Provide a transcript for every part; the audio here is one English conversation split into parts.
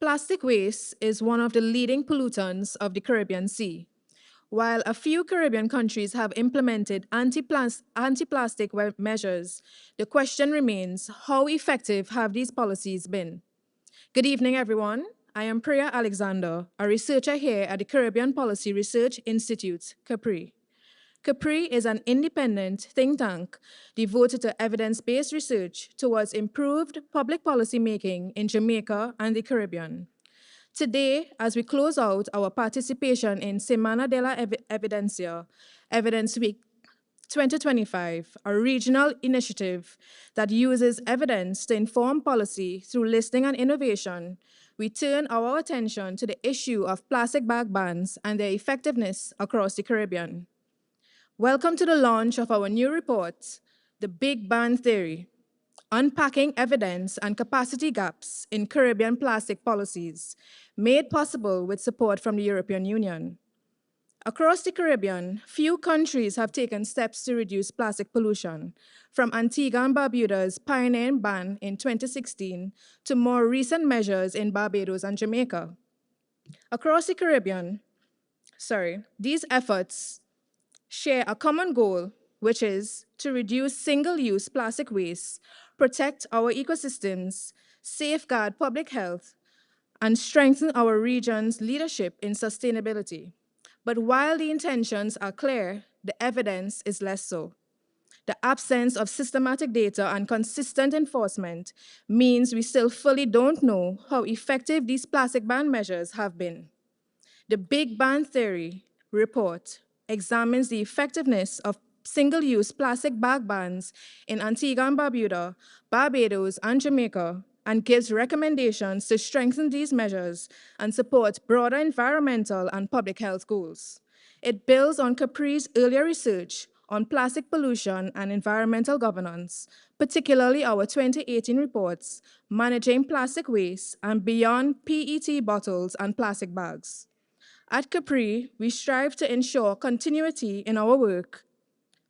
Plastic waste is one of the leading pollutants of the Caribbean Sea. While a few Caribbean countries have implemented anti-plastic measures, the question remains, how effective have these policies been? Good evening, everyone. I am Priya Alexander, a researcher here at the Caribbean Policy Research Institute, CAPRI. CAPRI is an independent think tank devoted to evidence-based research towards improved public policy making in Jamaica and the Caribbean. Today, as we close out our participation in Semana de la Evidencia, Evidence Week 2025, a regional initiative that uses evidence to inform policy through listening and innovation, we turn our attention to the issue of plastic bag bans and their effectiveness across the Caribbean. Welcome to the launch of our new report, The Big Ban Theory, Unpacking Evidence and Capacity Gaps in Caribbean Plastic Policies, made possible with support from the European Union. Across the Caribbean, few countries have taken steps to reduce plastic pollution, from Antigua and Barbuda's pioneering ban in 2016 to more recent measures in Barbados and Jamaica. Across the Caribbean, these efforts share a common goal, which is to reduce single-use plastic waste, protect our ecosystems, safeguard public health, and strengthen our region's leadership in sustainability. But while the intentions are clear, the evidence is less so. The absence of systematic data and consistent enforcement means we still fully don't know how effective these plastic ban measures have been. The Big Ban Theory report examines the effectiveness of single-use plastic bag bans in Antigua and Barbuda, Barbados, and Jamaica, and gives recommendations to strengthen these measures and support broader environmental and public health goals. It builds on CAPRI's earlier research on plastic pollution and environmental governance, particularly our 2018 reports, Managing Plastic Waste and Beyond PET Bottles and Plastic Bags. At CAPRI, we strive to ensure continuity in our work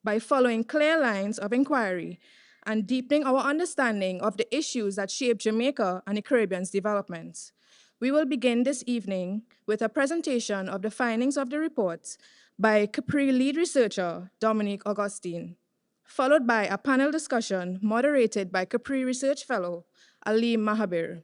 by following clear lines of inquiry and deepening our understanding of the issues that shape Jamaica and the Caribbean's development. We will begin this evening with a presentation of the findings of the report by CAPRI lead researcher Dominique Augustine, followed by a panel discussion moderated by CAPRI research fellow Alim Mahabir.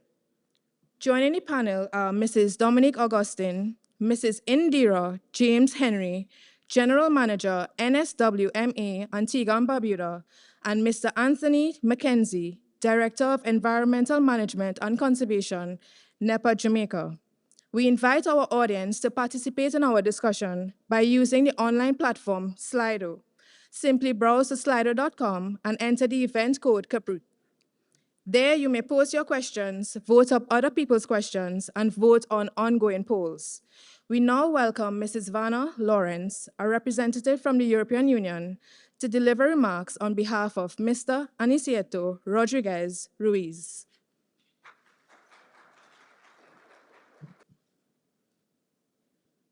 Joining the panel are Mrs. Dominique Augustine, Mrs. Indira James Henry, General Manager, NSWMA Antigua and Barbuda, and Mr. Anthony McKenzie, Director of Environmental Management and Conservation, NEPA Jamaica. We invite our audience to participate in our discussion by using the online platform Slido. Simply browse to slido.com and enter the event code CAPRI. There you may post your questions, vote up other people's questions, and vote on ongoing polls. We now welcome Mrs. Vanna Lawrence, a representative from the European Union, to deliver remarks on behalf of Mr. Anicieto Rodriguez Ruiz.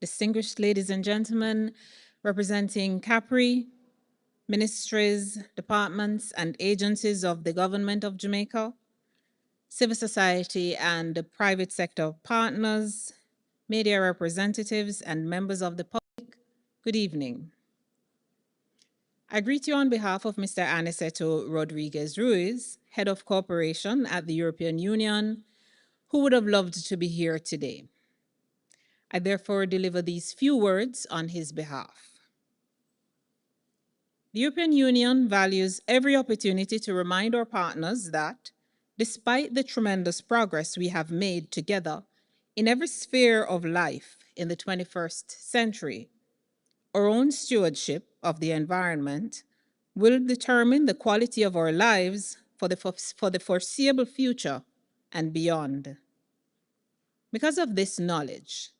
Distinguished ladies and gentlemen, representing CAPRI, ministries, departments, and agencies of the government of Jamaica, civil society and private sector partners, media representatives, and members of the public, good evening. I greet you on behalf of Mr. Aniceto Rodriguez Ruiz, Head of Cooperation at the European Union, who would have loved to be here today. I therefore deliver these few words on his behalf. The European Union values every opportunity to remind our partners that, despite the tremendous progress we have made together in every sphere of life in the 21st century, our own stewardship of the environment will determine the quality of our lives for the foreseeable future and beyond. Because of this knowledge,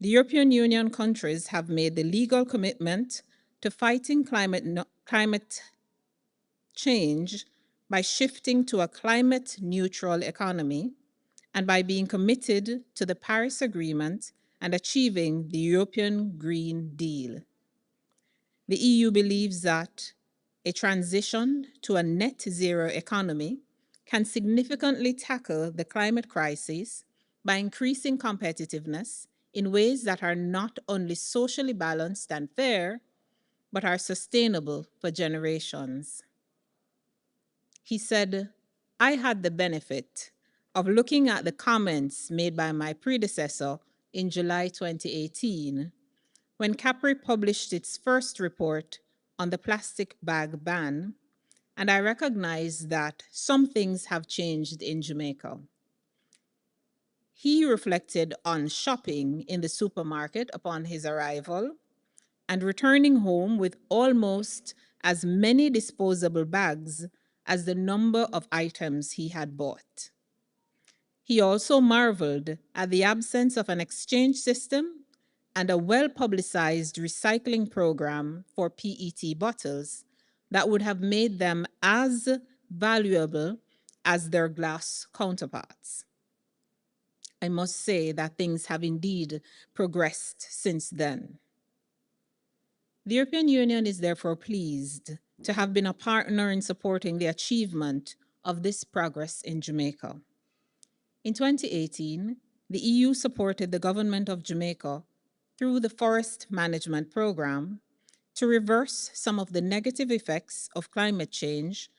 the European Union countries have made the legal commitment to fighting climate change by shifting to a climate-neutral economy and by being committed to the Paris Agreement and achieving the European Green Deal. The EU believes that a transition to a net zero economy can significantly tackle the climate crisis by increasing competitiveness in ways that are not only socially balanced and fair, but are sustainable for generations. He said, I had the benefit of looking at the comments made by my predecessor in July 2018 when CAPRI published its first report on the plastic bag ban, and I recognized that some things have changed in Jamaica. He reflected on shopping in the supermarket upon his arrival and returning home with almost as many disposable bags as the number of items he had bought. He also marveled at the absence of an exchange system and a well publicized recycling program for PET bottles that would have made them as valuable as their glass counterparts. I must say that things have indeed progressed since then. The European Union is therefore pleased to have been a partner in supporting the achievement of this progress in Jamaica. In 2018, the EU supported the government of Jamaica through the Forest Management Program to reverse some of the negative effects of climate change,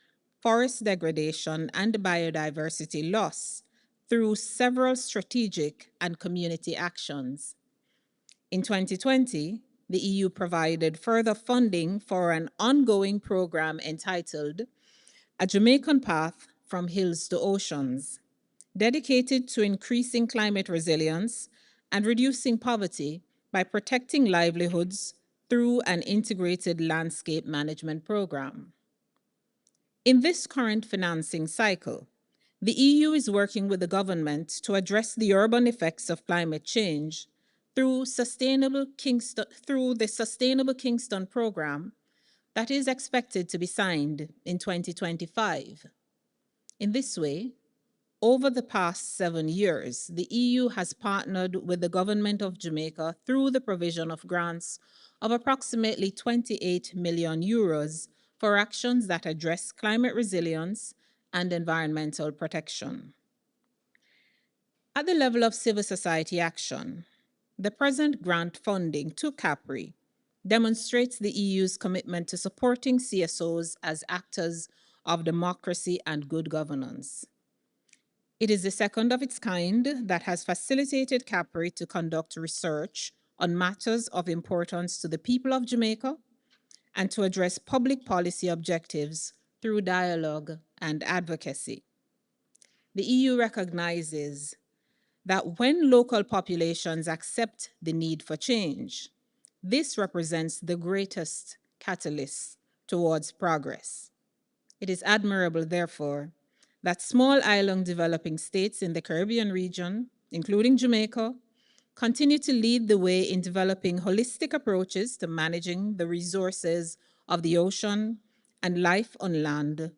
forest degradation, and biodiversity loss through several strategic and community actions. In 2020, the EU provided further funding for an ongoing program entitled A Jamaican Path from Hills to Oceans, dedicated to increasing climate resilience and reducing poverty by protecting livelihoods through an integrated landscape management program. In this current financing cycle, the EU is working with the government to address the urban effects of climate change through the Sustainable Kingston program that is expected to be signed in 2025. In this way, over the past 7 years, the EU has partnered with the government of Jamaica through the provision of grants of approximately 28 million euros for actions that address climate resilience and environmental protection. At the level of civil society action, the present grant funding to CAPRI demonstrates the EU's commitment to supporting CSOs as actors of democracy and good governance. It is the second of its kind that has facilitated CAPRI to conduct research on matters of importance to the people of Jamaica and to address public policy objectives through dialogue and advocacy. The EU recognizes that when local populations accept the need for change, this represents the greatest catalyst towards progress. It is admirable, therefore, that small island developing states in the Caribbean region, including Jamaica, continue to lead the way in developing holistic approaches to managing the resources of the ocean and life on land,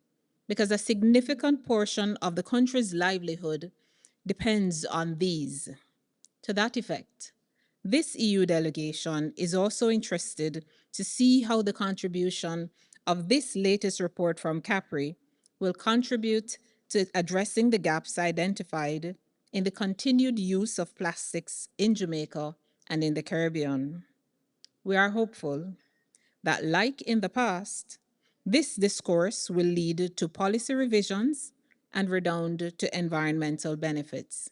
because a significant portion of the country's livelihood depends on these. To that effect, this EU delegation is also interested to see how the contribution of this latest report from CAPRI will contribute to addressing the gaps identified in the continued use of plastics in Jamaica and in the Caribbean. We are hopeful that, like in the past, this discourse will lead to policy revisions and redound to environmental benefits.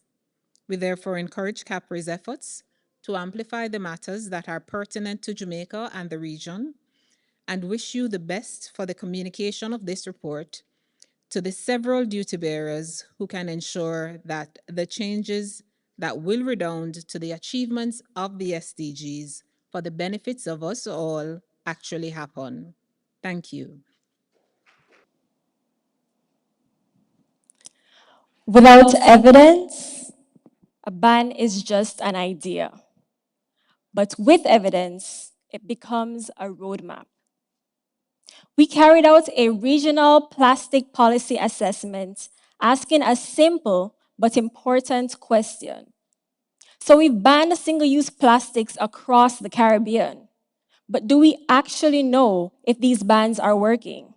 We therefore encourage CAPRI's efforts to amplify the matters that are pertinent to Jamaica and the region, and wish you the best for the communication of this report to the several duty bearers who can ensure that the changes that will redound to the achievements of the SDGs for the benefits of us all actually happen. Thank you. Without evidence, a ban is just an idea. But with evidence, it becomes a roadmap. We carried out a regional plastic policy assessment asking a simple but important question. So we've banned single-use plastics across the Caribbean. But do we actually know if these bans are working?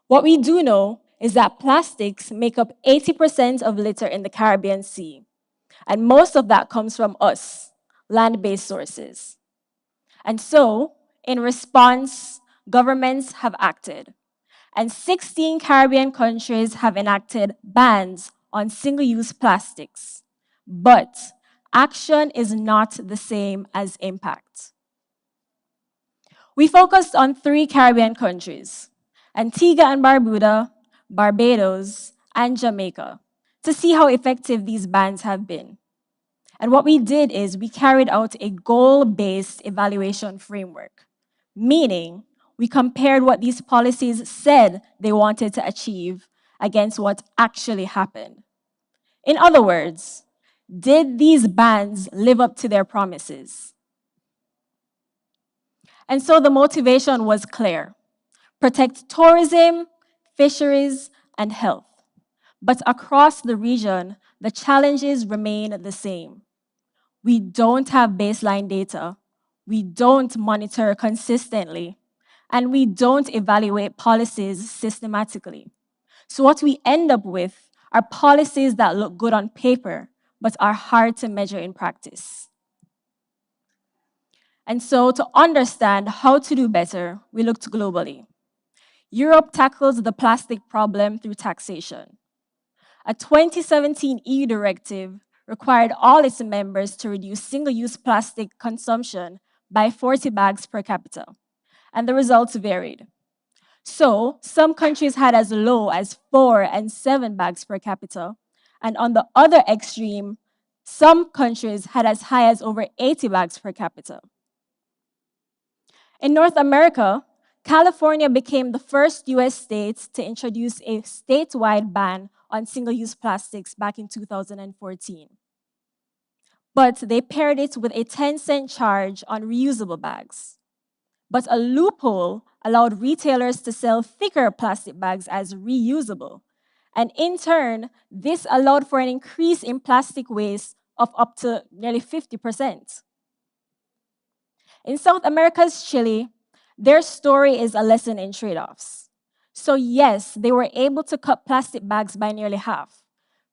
What we do know is that plastics make up 80% of litter in the Caribbean Sea, and most of that comes from us, land-based sources. And so, in response, governments have acted, and 16 Caribbean countries have enacted bans on single-use plastics. But action is not the same as impact. We focused on 3 Caribbean countries, Antigua and Barbuda, Barbados, and Jamaica, to see how effective these bans have been. And what we did is we carried out a goal-based evaluation framework, meaning we compared what these policies said they wanted to achieve against what actually happened. In other words, did these bans live up to their promises? And so the motivation was clear: protect tourism, fisheries, and health. But across the region, the challenges remain the same. We don't have baseline data, we don't monitor consistently, and we don't evaluate policies systematically. So what we end up with are policies that look good on paper, but are hard to measure in practice. And so to understand how to do better, we looked globally. Europe tackles the plastic problem through taxation. A 2017 EU directive required all its members to reduce single-use plastic consumption by 40 bags per capita, and the results varied. So, some countries had as low as 4 and 7 bags per capita, and on the other extreme, some countries had as high as over 80 bags per capita. In North America, California became the first US state to introduce a statewide ban on single-use plastics back in 2014. But they paired it with a 10-cent charge on reusable bags. But a loophole allowed retailers to sell thicker plastic bags as reusable. And in turn, this allowed for an increase in plastic waste of up to nearly 50%. In South America's Chile, their story is a lesson in trade-offs. So yes, they were able to cut plastic bags by nearly half,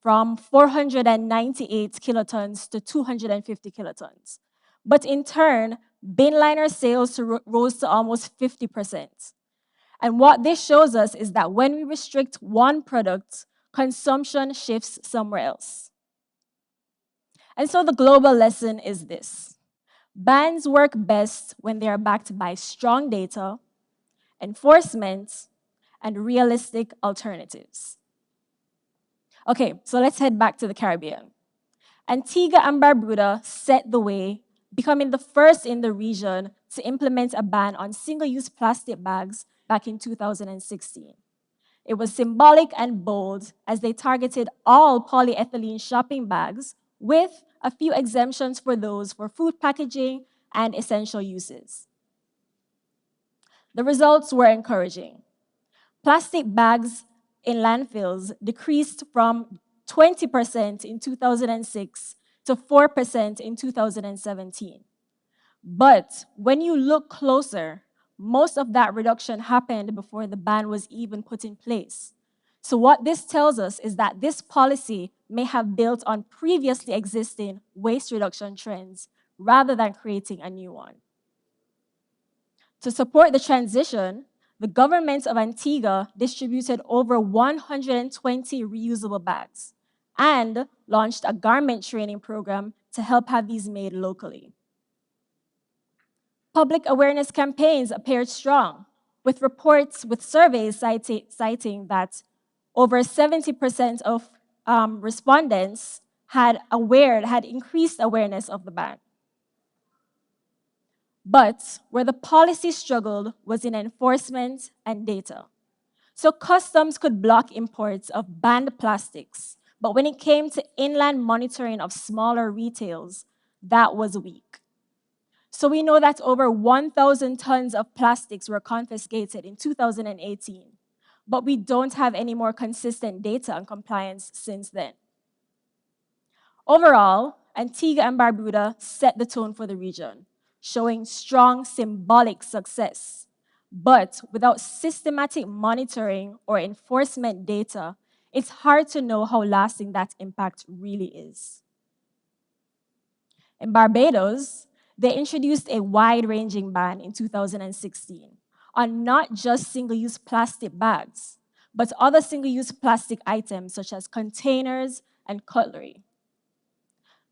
from 498 kilotons to 250 kilotons. But in turn, bin liner sales rose to almost 50%. And what this shows us is that when we restrict one product, consumption shifts somewhere else. And so the global lesson is this: bans work best when they are backed by strong data, enforcement, and realistic alternatives. Okay, so let's head back to the Caribbean. Antigua and Barbuda set the way, becoming the first in the region to implement a ban on single-use plastic bags back in 2016. It was symbolic and bold as they targeted all polyethylene shopping bags, with a few exemptions for those for food packaging and essential uses. The results were encouraging. Plastic bags in landfills decreased from 20% in 2006 to 4% in 2017. But when you look closer, most of that reduction happened before the ban was even put in place. So what this tells us is that this policy may have built on previously existing waste reduction trends rather than creating a new one. To support the transition, the government of Antigua distributed over 120 reusable bags and launched a garment training program to help have these made locally. Public awareness campaigns appeared strong, with surveys citing that over 70% of respondents had increased awareness of the ban. But where the policy struggled was in enforcement and data. So customs could block imports of banned plastics, but when it came to inland monitoring of smaller retails, that was weak. So we know that over 1,000 tons of plastics were confiscated in 2018, but we don't have any more consistent data on compliance since then. Overall, Antigua and Barbuda set the tone for the region, showing strong symbolic success. But without systematic monitoring or enforcement data, it's hard to know how lasting that impact really is. In Barbados, they introduced a wide-ranging ban in 2016 on not just single-use plastic bags, but other single-use plastic items such as containers and cutlery.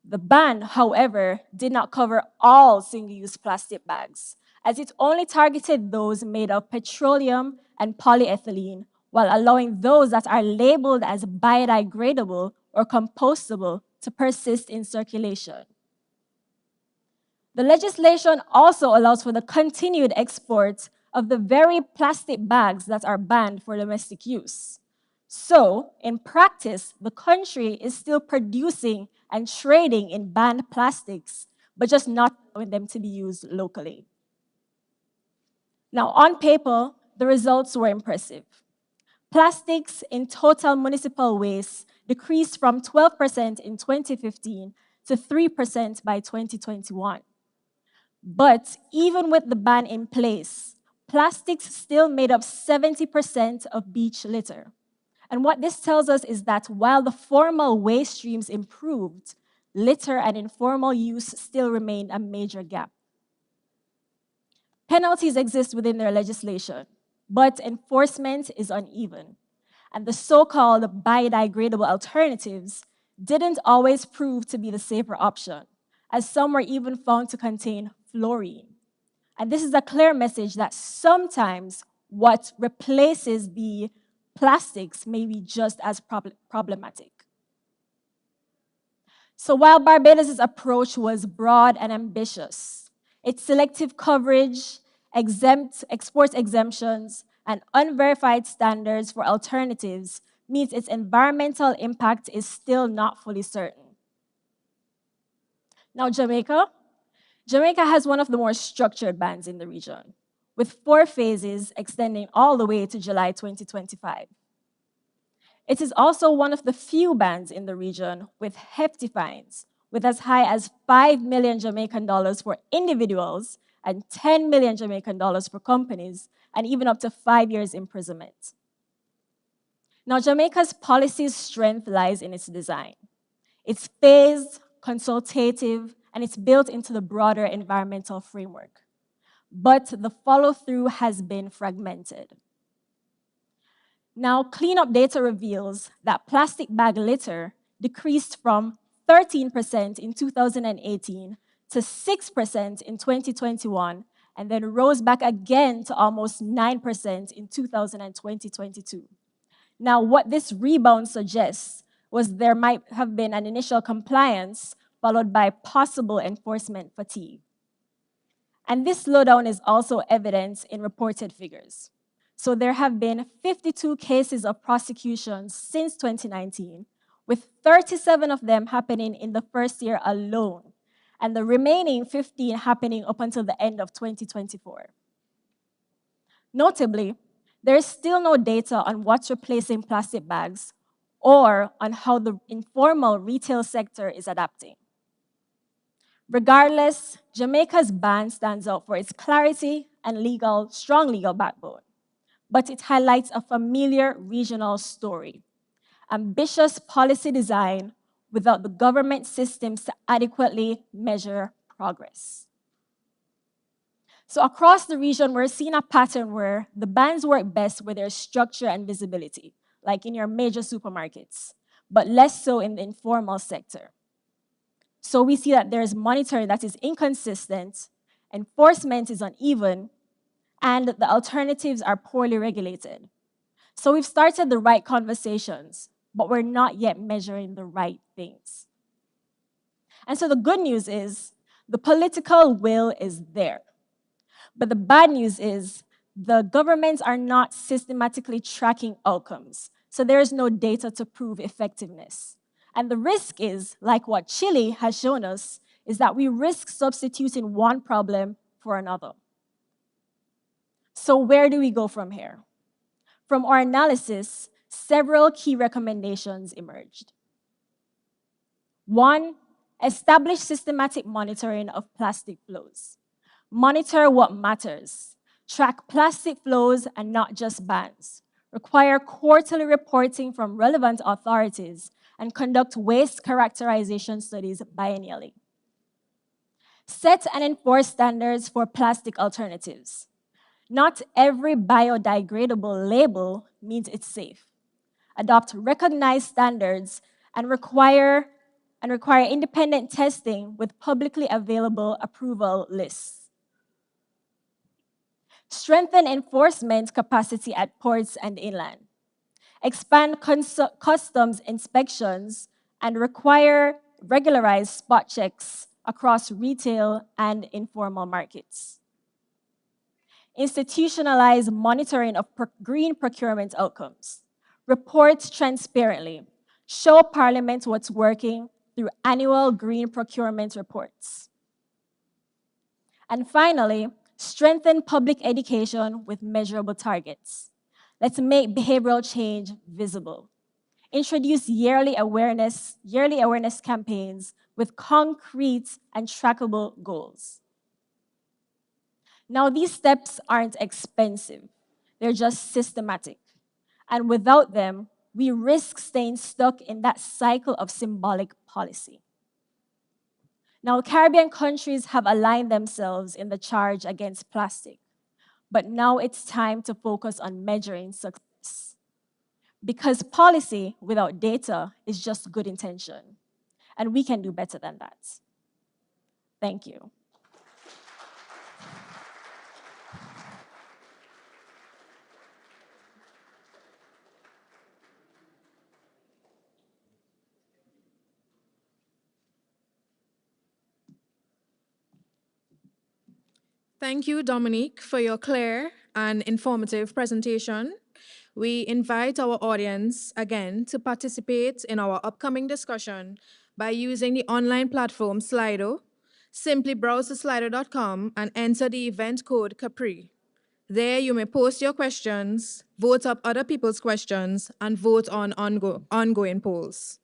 The ban, however, did not cover all single-use plastic bags, as it only targeted those made of petroleum and polyethylene, while allowing those that are labeled as biodegradable or compostable to persist in circulation. The legislation also allows for the continued export of the very plastic bags that are banned for domestic use. So, in practice, the country is still producing and trading in banned plastics, but just not allowing them to be used locally. Now, on paper, the results were impressive. Plastics in total municipal waste decreased from 12% in 2015 to 3% by 2021. But even with the ban in place, plastics still made up 70% of beach litter. And what this tells us is that while the formal waste streams improved, litter and informal use still remained a major gap. Penalties exist within their legislation, but enforcement is uneven. And the so-called biodegradable alternatives didn't always prove to be the safer option, as some were even found to contain fluorine. And this is a clear message that sometimes what replaces the plastics may be just as problematic. So while Barbados' approach was broad and ambitious, its selective coverage, export exemptions, and unverified standards for alternatives means its environmental impact is still not fully certain. Now, Jamaica. Jamaica has one of the more structured bans in the region, with 4 phases extending all the way to July 2025. It is also one of the few bans in the region with hefty fines, with as high as 5 million Jamaican dollars for individuals and 10 million Jamaican dollars for companies, and even up to 5 years imprisonment. Now, Jamaica's policy's strength lies in its design. It's phased, consultative, and it's built into the broader environmental framework. But the follow-through has been fragmented. Now, cleanup data reveals that plastic bag litter decreased from 13% in 2018 to 6% in 2021, and then rose back again to almost 9% in 2022. Now, what this rebound suggests was there might have been an initial compliance followed by possible enforcement fatigue. And this slowdown is also evident in reported figures. So there have been 52 cases of prosecutions since 2019, with 37 of them happening in the first year alone, and the remaining 15 happening up until the end of 2024. Notably, there is still no data on what's replacing plastic bags or on how the informal retail sector is adapting. Regardless, Jamaica's ban stands out for its clarity and strong legal backbone, but it highlights a familiar regional story: ambitious policy design without the government systems to adequately measure progress. So across the region, we're seeing a pattern where the bans work best where there's structure and visibility, like in your major supermarkets, but less so in the informal sector. So we see that there's monitoring that is inconsistent, enforcement is uneven, and the alternatives are poorly regulated. So we've started the right conversations, but we're not yet measuring the right things. And so the good news is the political will is there. But the bad news is the governments are not systematically tracking outcomes. So there is no data to prove effectiveness. And the risk is, like what Chile has shown us, is that we risk substituting one problem for another. So where do we go from here? From our analysis, several key recommendations emerged. 1, establish systematic monitoring of plastic flows. Monitor what matters. track plastic flows and not just bans, require quarterly reporting from relevant authorities, and conduct waste characterization studies biennially. Set and enforce standards for plastic alternatives. Not every biodegradable label means it's safe. Adopt recognized standards and require independent testing with publicly available approval lists. Strengthen enforcement capacity at ports and inland. Expand customs inspections and require regularized spot checks across retail and informal markets. Institutionalize monitoring of green procurement outcomes. Report transparently. Show Parliament what's working through annual green procurement reports. And finally, strengthen public education with measurable targets. Let's make behavioral change visible. Introduce yearly awareness campaigns with concrete and trackable goals. Now, these steps aren't expensive. They're just systematic. And without them, we risk staying stuck in that cycle of symbolic policy. Now, Caribbean countries have aligned themselves in the charge against plastic, but now it's time to focus on measuring success. Because policy without data is just good intention, and we can do better than that. Thank you. Thank you, Dominique, for your clear and informative presentation. We invite our audience again to participate in our upcoming discussion by using the online platform Slido. Simply browse to slido.com and enter the event code CAPRI. There you may post your questions, vote up other people's questions, and vote on ongoing polls.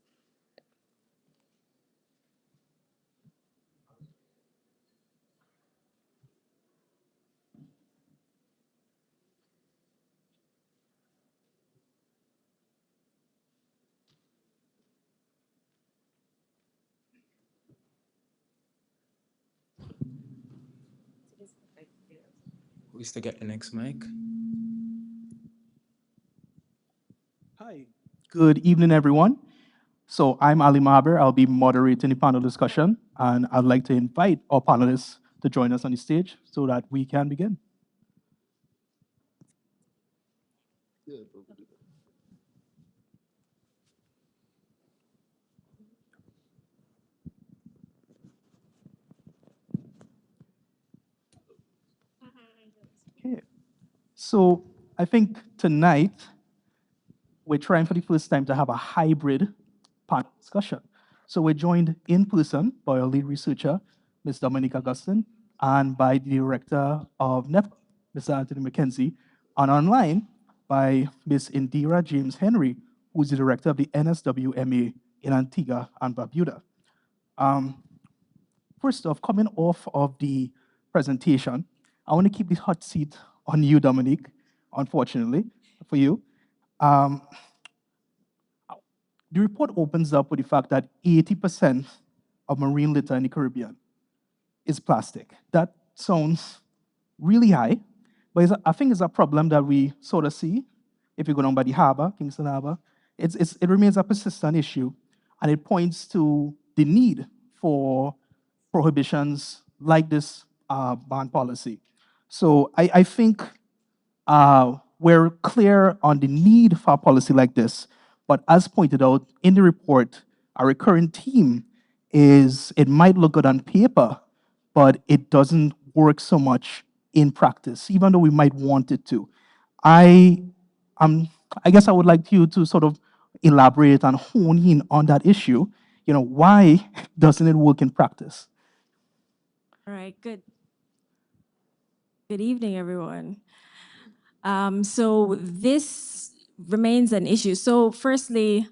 Who is to get the next mic? Hi, good evening, everyone. So I'm Ali Maber. I'll be moderating the panel discussion, and I'd like to invite our panelists to join us on the stage so that we can begin. Okay. So I think tonight we're trying for the first time to have a hybrid panel discussion. So we're joined in person by our lead researcher, Ms. Dominique Augustin, and by the director of NEPA, Mr. Anthony McKenzie, and online by Ms. Indira James Henry, who's the director of the NSWMA in Antigua and Barbuda. First off, coming off of the presentation, I want to keep the hot seat on you, Dominique, unfortunately, for you. Um, the report opens up with the fact that 80% of marine litter in the Caribbean is plastic. That sounds really high, but I think it's a problem that we sort of see if you go down by the harbor, Kingston Harbor. It remains a persistent issue, and it points to the need for prohibitions like this ban policy. So I think we're clear on the need for a policy like this, but as pointed out in the report, our recurring theme is it might look good on paper, but it doesn't work so much in practice, even though we might want it to. I guess I would like you to sort of elaborate and hone in on that issue. You know, why doesn't it work in practice? All right, good. Good evening, everyone. So this remains an issue. So firstly,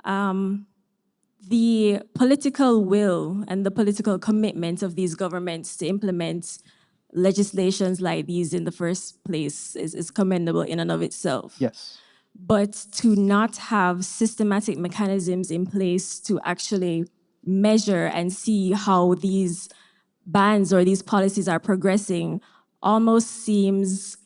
the political will and the political commitment of these governments to implement legislations like these in the first place is commendable in and of itself. Yes. But to not have systematic mechanisms in place to actually measure and see how these bans or these policies are progressing almost seems,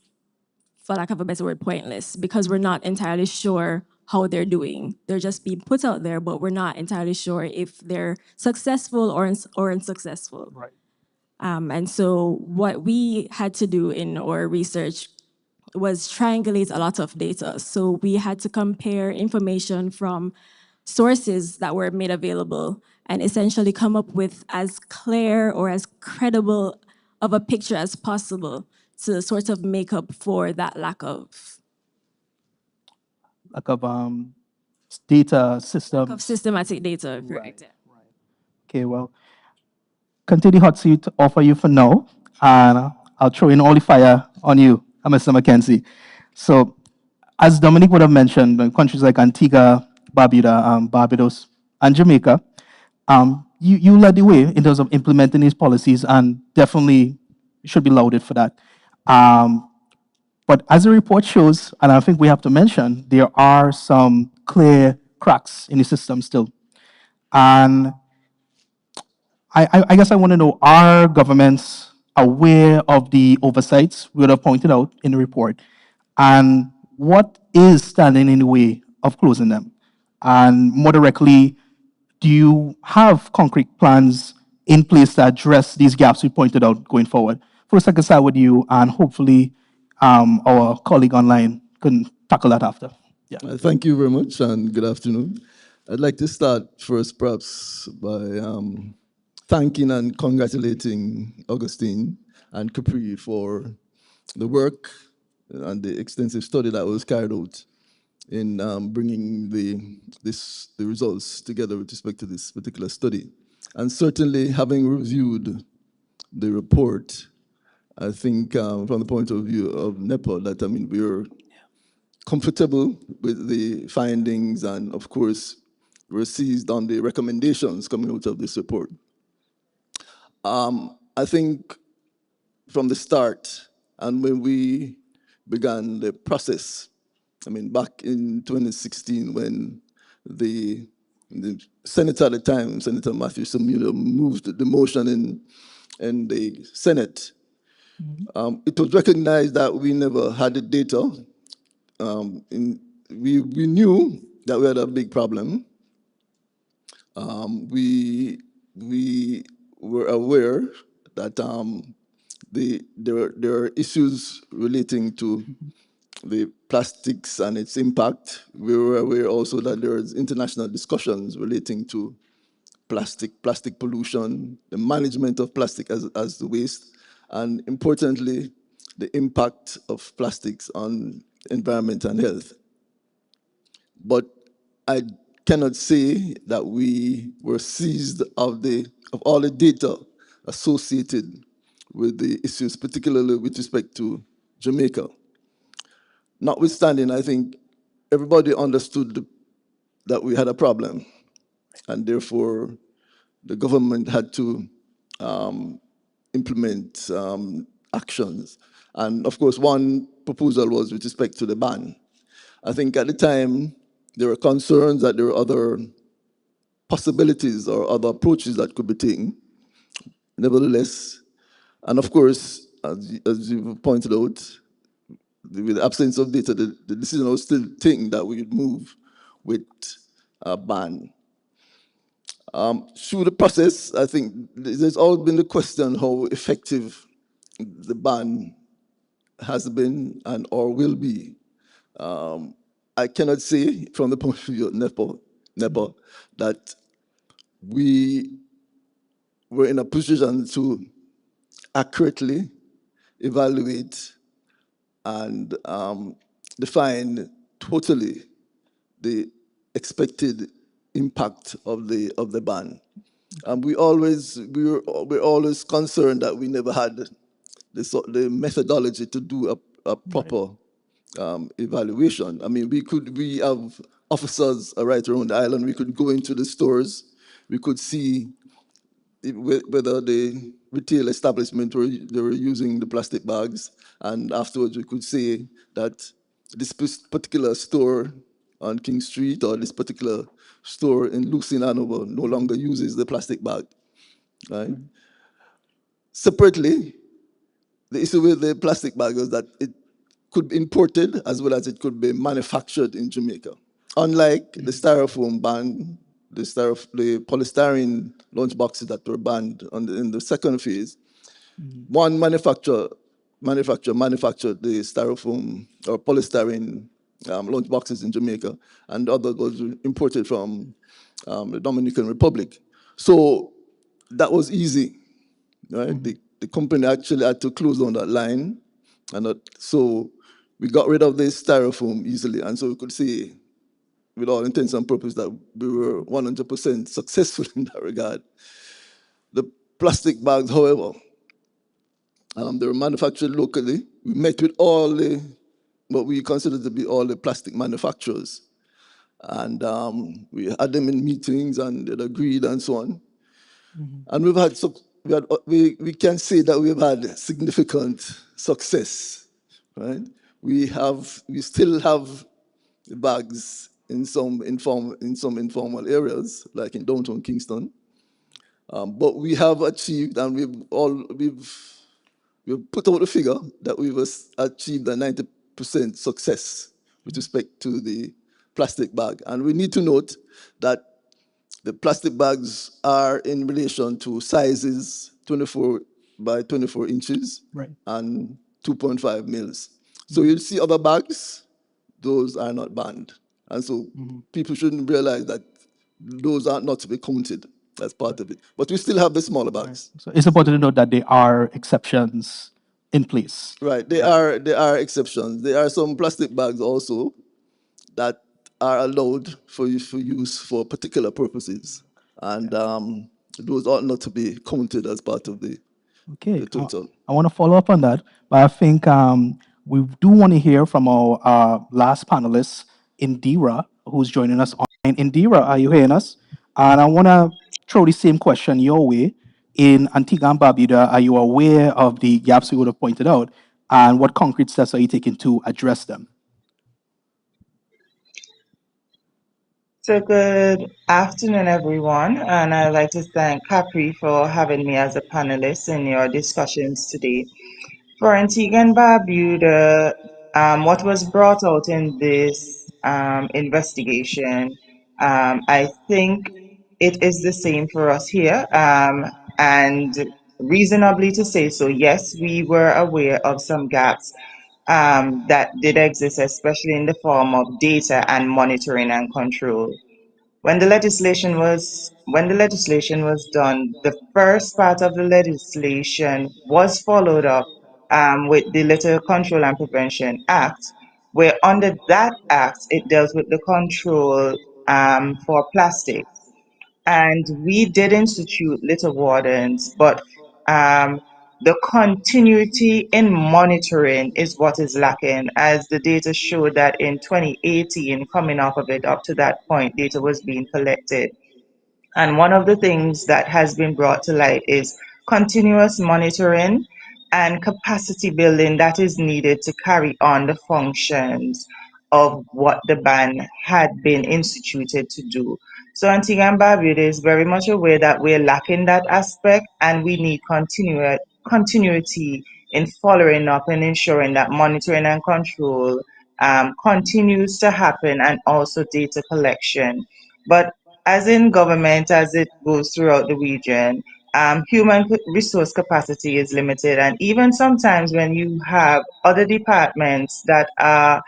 for lack of a better word, pointless, because we're not entirely sure how they're doing. They're just being put out there, but we're not entirely sure if they're successful or unsuccessful. Right. And so what we had to do in our research was triangulate a lot of data. So we had to compare information from sources that were made available and essentially come up with as clear or as credible of a picture as possible to sort of make up for that lack of Data systems. systematic data, correct? Okay, well, continue hot seat to offer you for now, and I'll throw in all the fire on you, Mr. Mackenzie. So, as Dominic would have mentioned, countries like Antigua, Barbuda, Barbados, and Jamaica, you led the way in terms of implementing these policies, and definitely should be lauded for that. But as the report shows, and I think we have to mention, there are some clear cracks in the system still. And I guess I want to know, are governments aware of the oversights we would have pointed out in the report? And what is standing in the way of closing them? And more directly, do you have concrete plans in place to address these gaps we pointed out going forward? First, I can start with you, and hopefully our colleague online can tackle that after. Yeah. Thank you very much, and good afternoon. I'd like to start first, perhaps, by thanking and congratulating Augustine and CAPRI for the work and the extensive study that was carried out in bringing the results together with respect to this particular study. And certainly, having reviewed the report, I think from the point of view of NEPA, that we're comfortable with the findings, and of course, we're seized on the recommendations coming out of this report. I think from the start, and when we began the process, back in 2016, when the senator at the time, Senator Matthew Samuel, moved the motion in the Senate, it was recognized that we never had the data. We knew that we had a big problem. We were aware that there are issues relating to the plastics and its impact. We were aware also that there is international discussions relating to plastic pollution, the management of plastic as the waste, and importantly, the impact of plastics on environment and health. But I cannot say that we were seized of all the data associated with the issues, particularly with respect to Jamaica. Notwithstanding, I think everybody understood that we had a problem, and therefore the government had to implement actions. And of course, one proposal was with respect to the ban. I think at the time, there were concerns that there were other possibilities or other approaches that could be taken. Nevertheless, and of course, as you pointed out, with the absence of data, the decision was still taken that we would move with a ban. Through the process, I think there's always been the question how effective the ban has been and or will be. I cannot say from the point of view of NEPA that we were in a position to accurately evaluate and define totally the expected impact of the ban. We're always concerned that we never had the methodology to do a proper evaluation. We have officers right around the island. We could go into the stores. We could see whether the retail establishment they were using the plastic bags, and afterwards we could say that this particular store on King Street or this particular store in Lucin Hanover no longer uses the plastic bag, right? Separately, the issue with the plastic bag was that it could be imported as well as it could be manufactured in Jamaica. Unlike the styrofoam ban, the polystyrene lunch boxes that were banned in the second phase, one manufactured the styrofoam or polystyrene lunch boxes in Jamaica, and the other was imported from the Dominican Republic. So that was easy, right? The company actually had to close down that line, and so we got rid of the styrofoam easily, and so we could say, with all intents and purposes, that we were 100% successful in that regard. The plastic bags, however, they were manufactured locally. We met with what we consider to be all the plastic manufacturers, and we had them in meetings and they agreed and so on. And we can say that we've had significant success, right? We still have the bags in some informal areas, like in downtown Kingston, but we have achieved, and we've put out a figure that we've achieved a 90% success with respect to the plastic bag. And we need to note that the plastic bags are in relation to sizes 24 by 24 inches Right. and 2.5 mils. So you'll see other bags, those are not banned. And so people shouldn't realize that those are not to be counted as part of it. But we still have the smaller bags. So it's important to note that there are exceptions in place. Right, there are exceptions. There are some plastic bags also that are allowed for use for particular purposes, and those ought not to be counted as part of the Okay, total. I want to follow up on that, but I think we do want to hear from our last panelist, Indira, who's joining us online. Indira, are you hearing us? And I want to throw the same question your way. In Antigua and Barbuda, are you aware of the gaps we would have pointed out, and what concrete steps are you taking to address them? So good afternoon, everyone, and I'd like to thank CAPRI for having me as a panelist in your discussions today. For Antigua and Barbuda, what was brought out in this investigation, I think it is the same for us here, and reasonably to say so. Yes, we were aware of some gaps that did exist, especially in the form of data and monitoring and control. When the legislation was done, the first part of the legislation was followed up with the Litter Control and Prevention Act, where under that act it deals with the control for plastic. And we did institute litter wardens, but um, the continuity in monitoring is what is lacking, as the data showed that in 2018, coming off of it up to that point, data was being collected. And one of the things that has been brought to light is continuous monitoring and capacity building that is needed to carry on the functions of what the ban had been instituted to do. So Antigua and Barbuda is very much aware that we're lacking that aspect, and we need continuity in following up and ensuring that monitoring and control continues to happen, and also data collection. But as in government, as it goes throughout the region, human resource capacity is limited. And even sometimes when you have other departments that are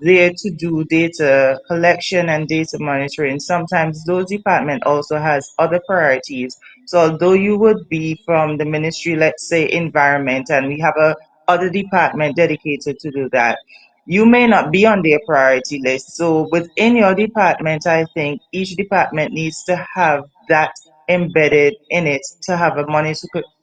there to do data collection and data monitoring, sometimes those department also has other priorities. So although you would be from the ministry, let's say environment, and we have a other department dedicated to do that, you may not be on their priority list. So within your department, I think each department needs to have that embedded in it, to have a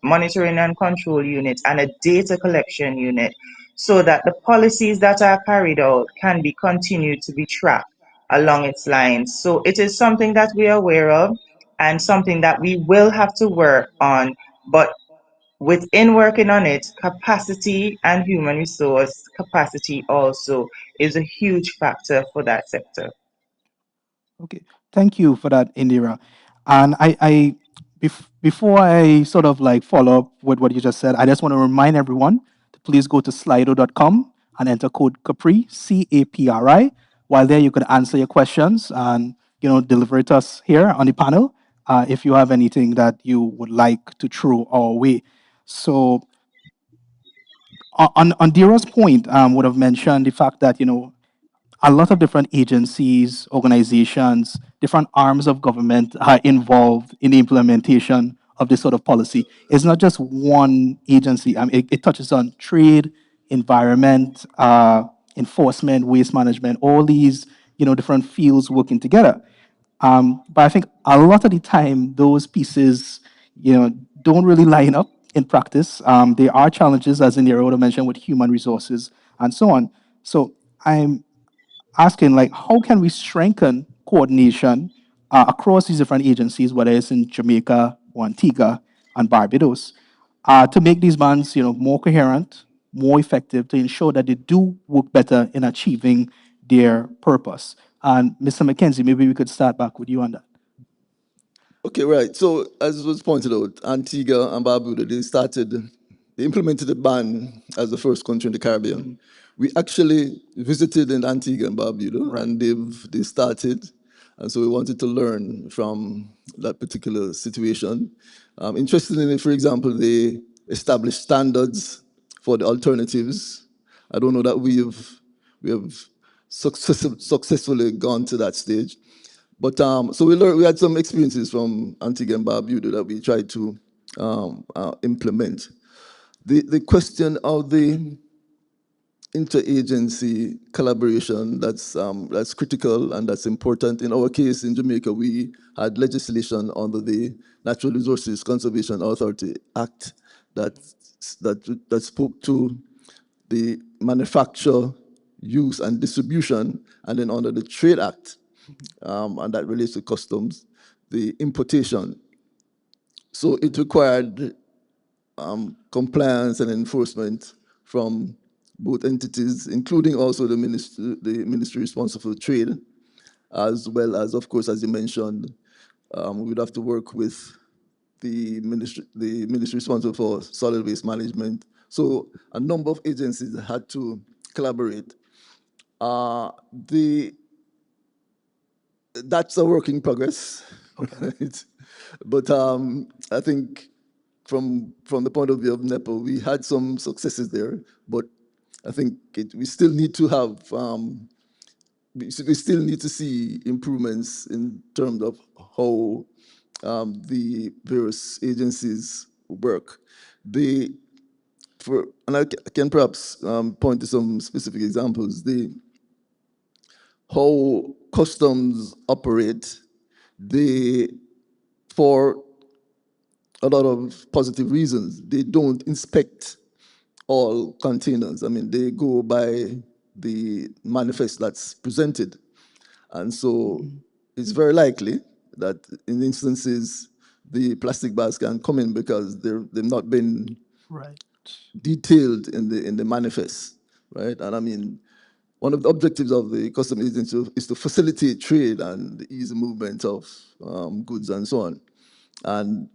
monitoring and control unit and a data collection unit, so that the policies that are carried out can be continued to be tracked along its lines. So it is something that we are aware of, and something that we will have to work on. But within working on it, capacity and human resource capacity also is a huge factor for that sector. Okay, thank you for that, Indira. And before I sort of like follow up with what you just said, I just want to remind everyone to please go to slido.com and enter code CAPRI, CAPRI. While there, you can answer your questions and deliver it to us here on the panel if you have anything that you would like to throw our way. So on Dira's point, would have mentioned the fact that a lot of different agencies, organizations, different arms of government are involved in the implementation of this sort of policy. It's not just one agency. I mean, it touches on trade, environment, enforcement, waste management, all these different fields working together. But I think a lot of the time, those pieces, don't really line up in practice. There are challenges, as Indira mentioned, with human resources and so on. So I'm asking, like, how can we strengthen coordination across these different agencies, whether it's in Jamaica or Antigua and Barbados, to make these bans, more coherent, more effective, to ensure that they do work better in achieving their purpose. And Mr. McKenzie, maybe we could start back with you on that. Okay, right. So as was pointed out, Antigua and Barbuda, they implemented the ban as the first country in the Caribbean. We actually visited in Antigua and Barbuda, and they started, and so we wanted to learn from that particular situation. Interestingly, for example, they established standards for the alternatives. I don't know that we have successfully gone to that stage. But so we had some experiences from Antigua and Barbuda that we tried to implement. The question of the interagency collaboration, that's critical and that's important. In our case, in Jamaica, we had legislation under the Natural Resources Conservation Authority Act that spoke to the manufacture, use, and distribution, and then under the Trade Act, and that relates to customs, the importation. So it required compliance and enforcement from both entities, including also the ministry responsible for trade, as well as, of course, as you mentioned, we would have to work with the ministry responsible for solid waste management. So a number of agencies had to collaborate. That's a work in progress. But I think from the point of view of NEPA, we had some successes there, but I think we still need to have, we still need to see improvements in terms of how the various agencies work. And I can perhaps point to some specific examples. How customs operate, for a lot of positive reasons, they don't inspect all containers. I mean, they go by the manifest that's presented. And so it's very likely that in instances, the plastic bags can come in because they've not been detailed in the manifest, right? And I mean, one of the objectives of the customs agency is to facilitate trade and the easy movement of goods and so on. And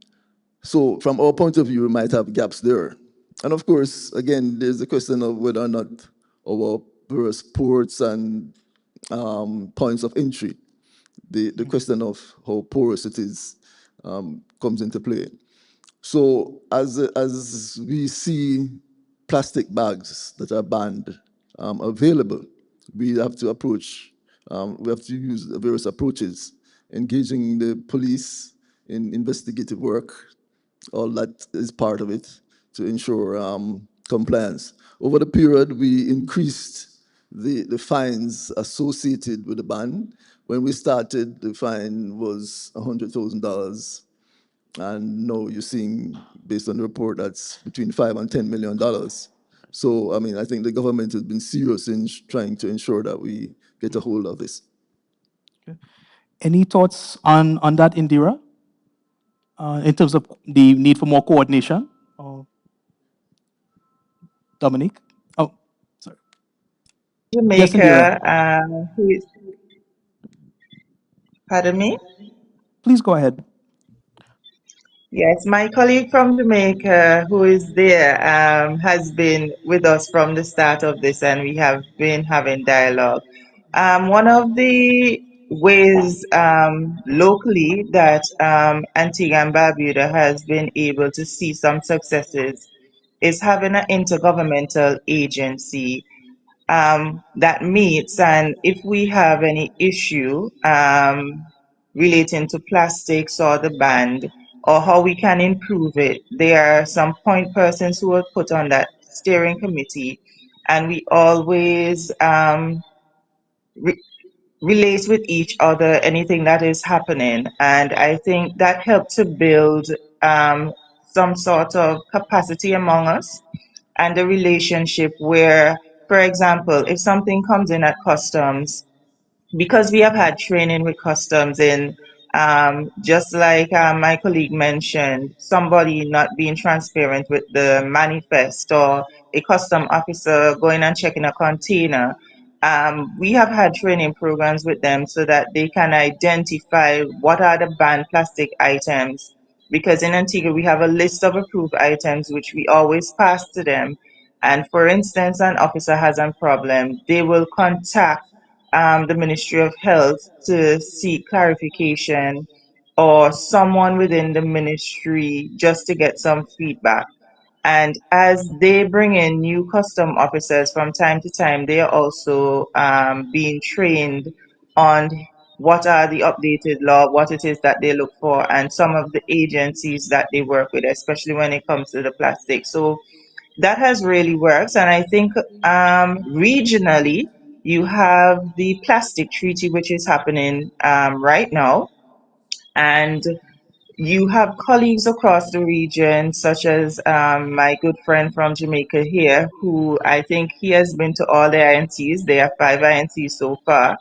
so from our point of view, we might have gaps there. And of course, again, there's the question of whether or not our various ports and points of entry, the question of how porous it is comes into play. So as we see plastic bags that are banned available, we have to use various approaches, engaging the police in investigative work. All that is part of it to ensure compliance. Over the period, we increased the fines associated with the ban. When we started, the fine was $100,000. And now you're seeing, based on the report, that's between $5 and $10 million. So, I mean, I think the government has been serious in trying to ensure that we get a hold of this. Any thoughts on that, Indira? in terms of the need for more coordination? Dominique? Oh, sorry. Yes, Indira. Jamaica, who is, pardon me? Please go ahead. Yes, my colleague from Jamaica who is there has been with us from the start of this, and we have been having dialogue. One of the ways locally that Antigua and Barbuda has been able to see some successes is having an intergovernmental agency that meets, and if we have any issue relating to plastics or the band or how we can improve it, there are some point persons who are put on that steering committee, and we always re- relate with each other anything that is happening, and I think that helped to build some sort of capacity among us and a relationship where, for example, if something comes in at customs, because we have had training with customs in just like my colleague mentioned, somebody not being transparent with the manifest or a custom officer going and checking a container. We have had training programs with them so that they can identify what are the banned plastic items, because in Antigua we have a list of approved items which we always pass to them. And for instance, an officer has a problem, they will contact the Ministry of Health to seek clarification, or someone within the ministry just to get some feedback. And as they bring in new custom officers from time to time, they are also being trained on what are the updated law, what it is that they look for, and some of the agencies that they work with, especially when it comes to the plastic. So that has really worked. And I think regionally, you have the plastic treaty, which is happening right now. And you have colleagues across the region, such as my good friend from Jamaica here, who I think he has been to all the INCs. There are 5 INCs so far.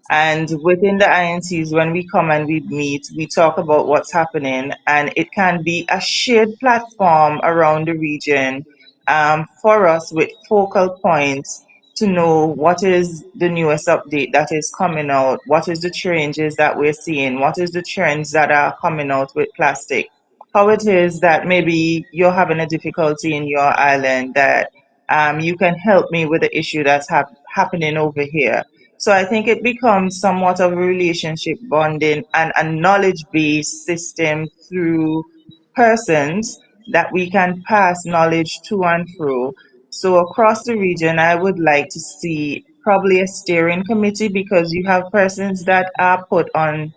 And within the INCs, when we come and we meet, we talk about what's happening, and it can be a shared platform around the region for us with focal points to know what is the newest update that is coming out, what is the changes that we're seeing, what is the trends that are coming out with plastic, how it is that maybe you're having a difficulty in your island that you can help me with the issue that's happening over here. So I think it becomes somewhat of a relationship bonding and a knowledge-based system through persons that we can pass knowledge to and fro. So across the region, I would like to see probably a steering committee, because you have persons that are put on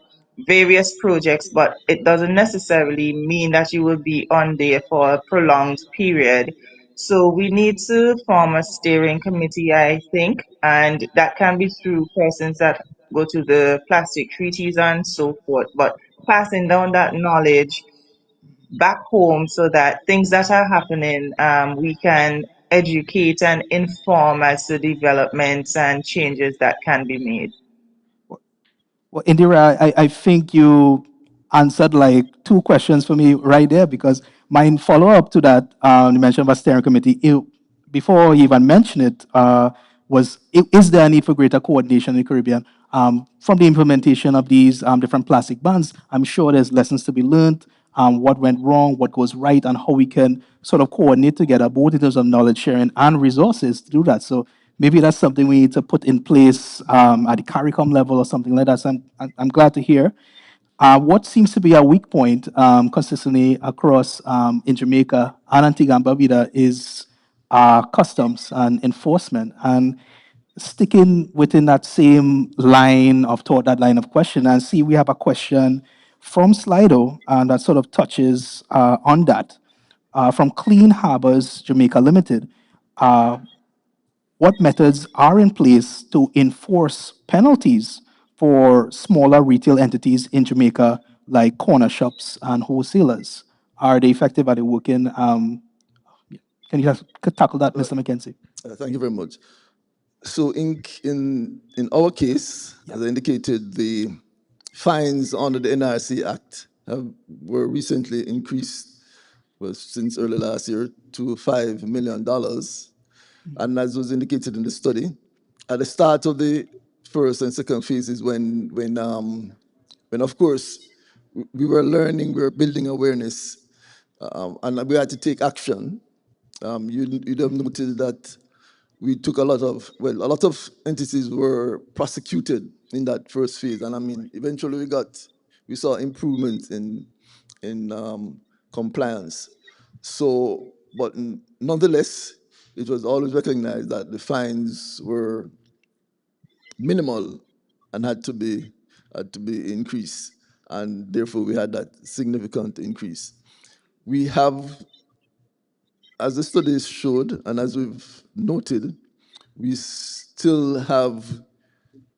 various projects, but it doesn't necessarily mean that you will be on there for a prolonged period. So we need to form a steering committee, I think, and that can be through persons that go to the plastic treaties and so forth, but passing down that knowledge back home so that things that are happening, we can educate and inform as to developments and changes that can be made. Well, Indira, I think you answered like two questions for me right there, because my follow up to that, you mentioned about steering committee. Before you even mentioned it, is there a need for greater coordination in the Caribbean? From the implementation of these different plastic bans, I'm sure there's lessons to be learned, what went wrong, what goes right, and how we can sort of coordinate together, both in terms of knowledge sharing and resources to do that. So maybe that's something we need to put in place at the CARICOM level or something like that. So I'm glad to hear. What seems to be a weak point consistently across in Jamaica and Antigua and Barbuda is customs and enforcement. And sticking within that same line of thought, that line of question, and see, we have a question from Slido that sort of touches on that. From Clean Harbors Jamaica Limited. What methods are in place to enforce penalties for smaller retail entities in Jamaica, like corner shops and wholesalers? Are they effective? Are they working? Can you just tackle that, Mr. McKenzie? Thank you very much. So in our case, as I indicated, the fines under the NRC Act were recently increased, was since early last year, to $5 million. And as was indicated in the study, at the start of the first and second phases, when of course we were learning, we were building awareness, and we had to take action. You'd have noted that we took a lot of entities were prosecuted in that first phase, and I mean, eventually we saw improvements in compliance. So, but nonetheless, it was always recognized that the fines were minimal and had to be increased, and therefore we had that significant increase. We have, as the studies showed, and as we've noted, we still have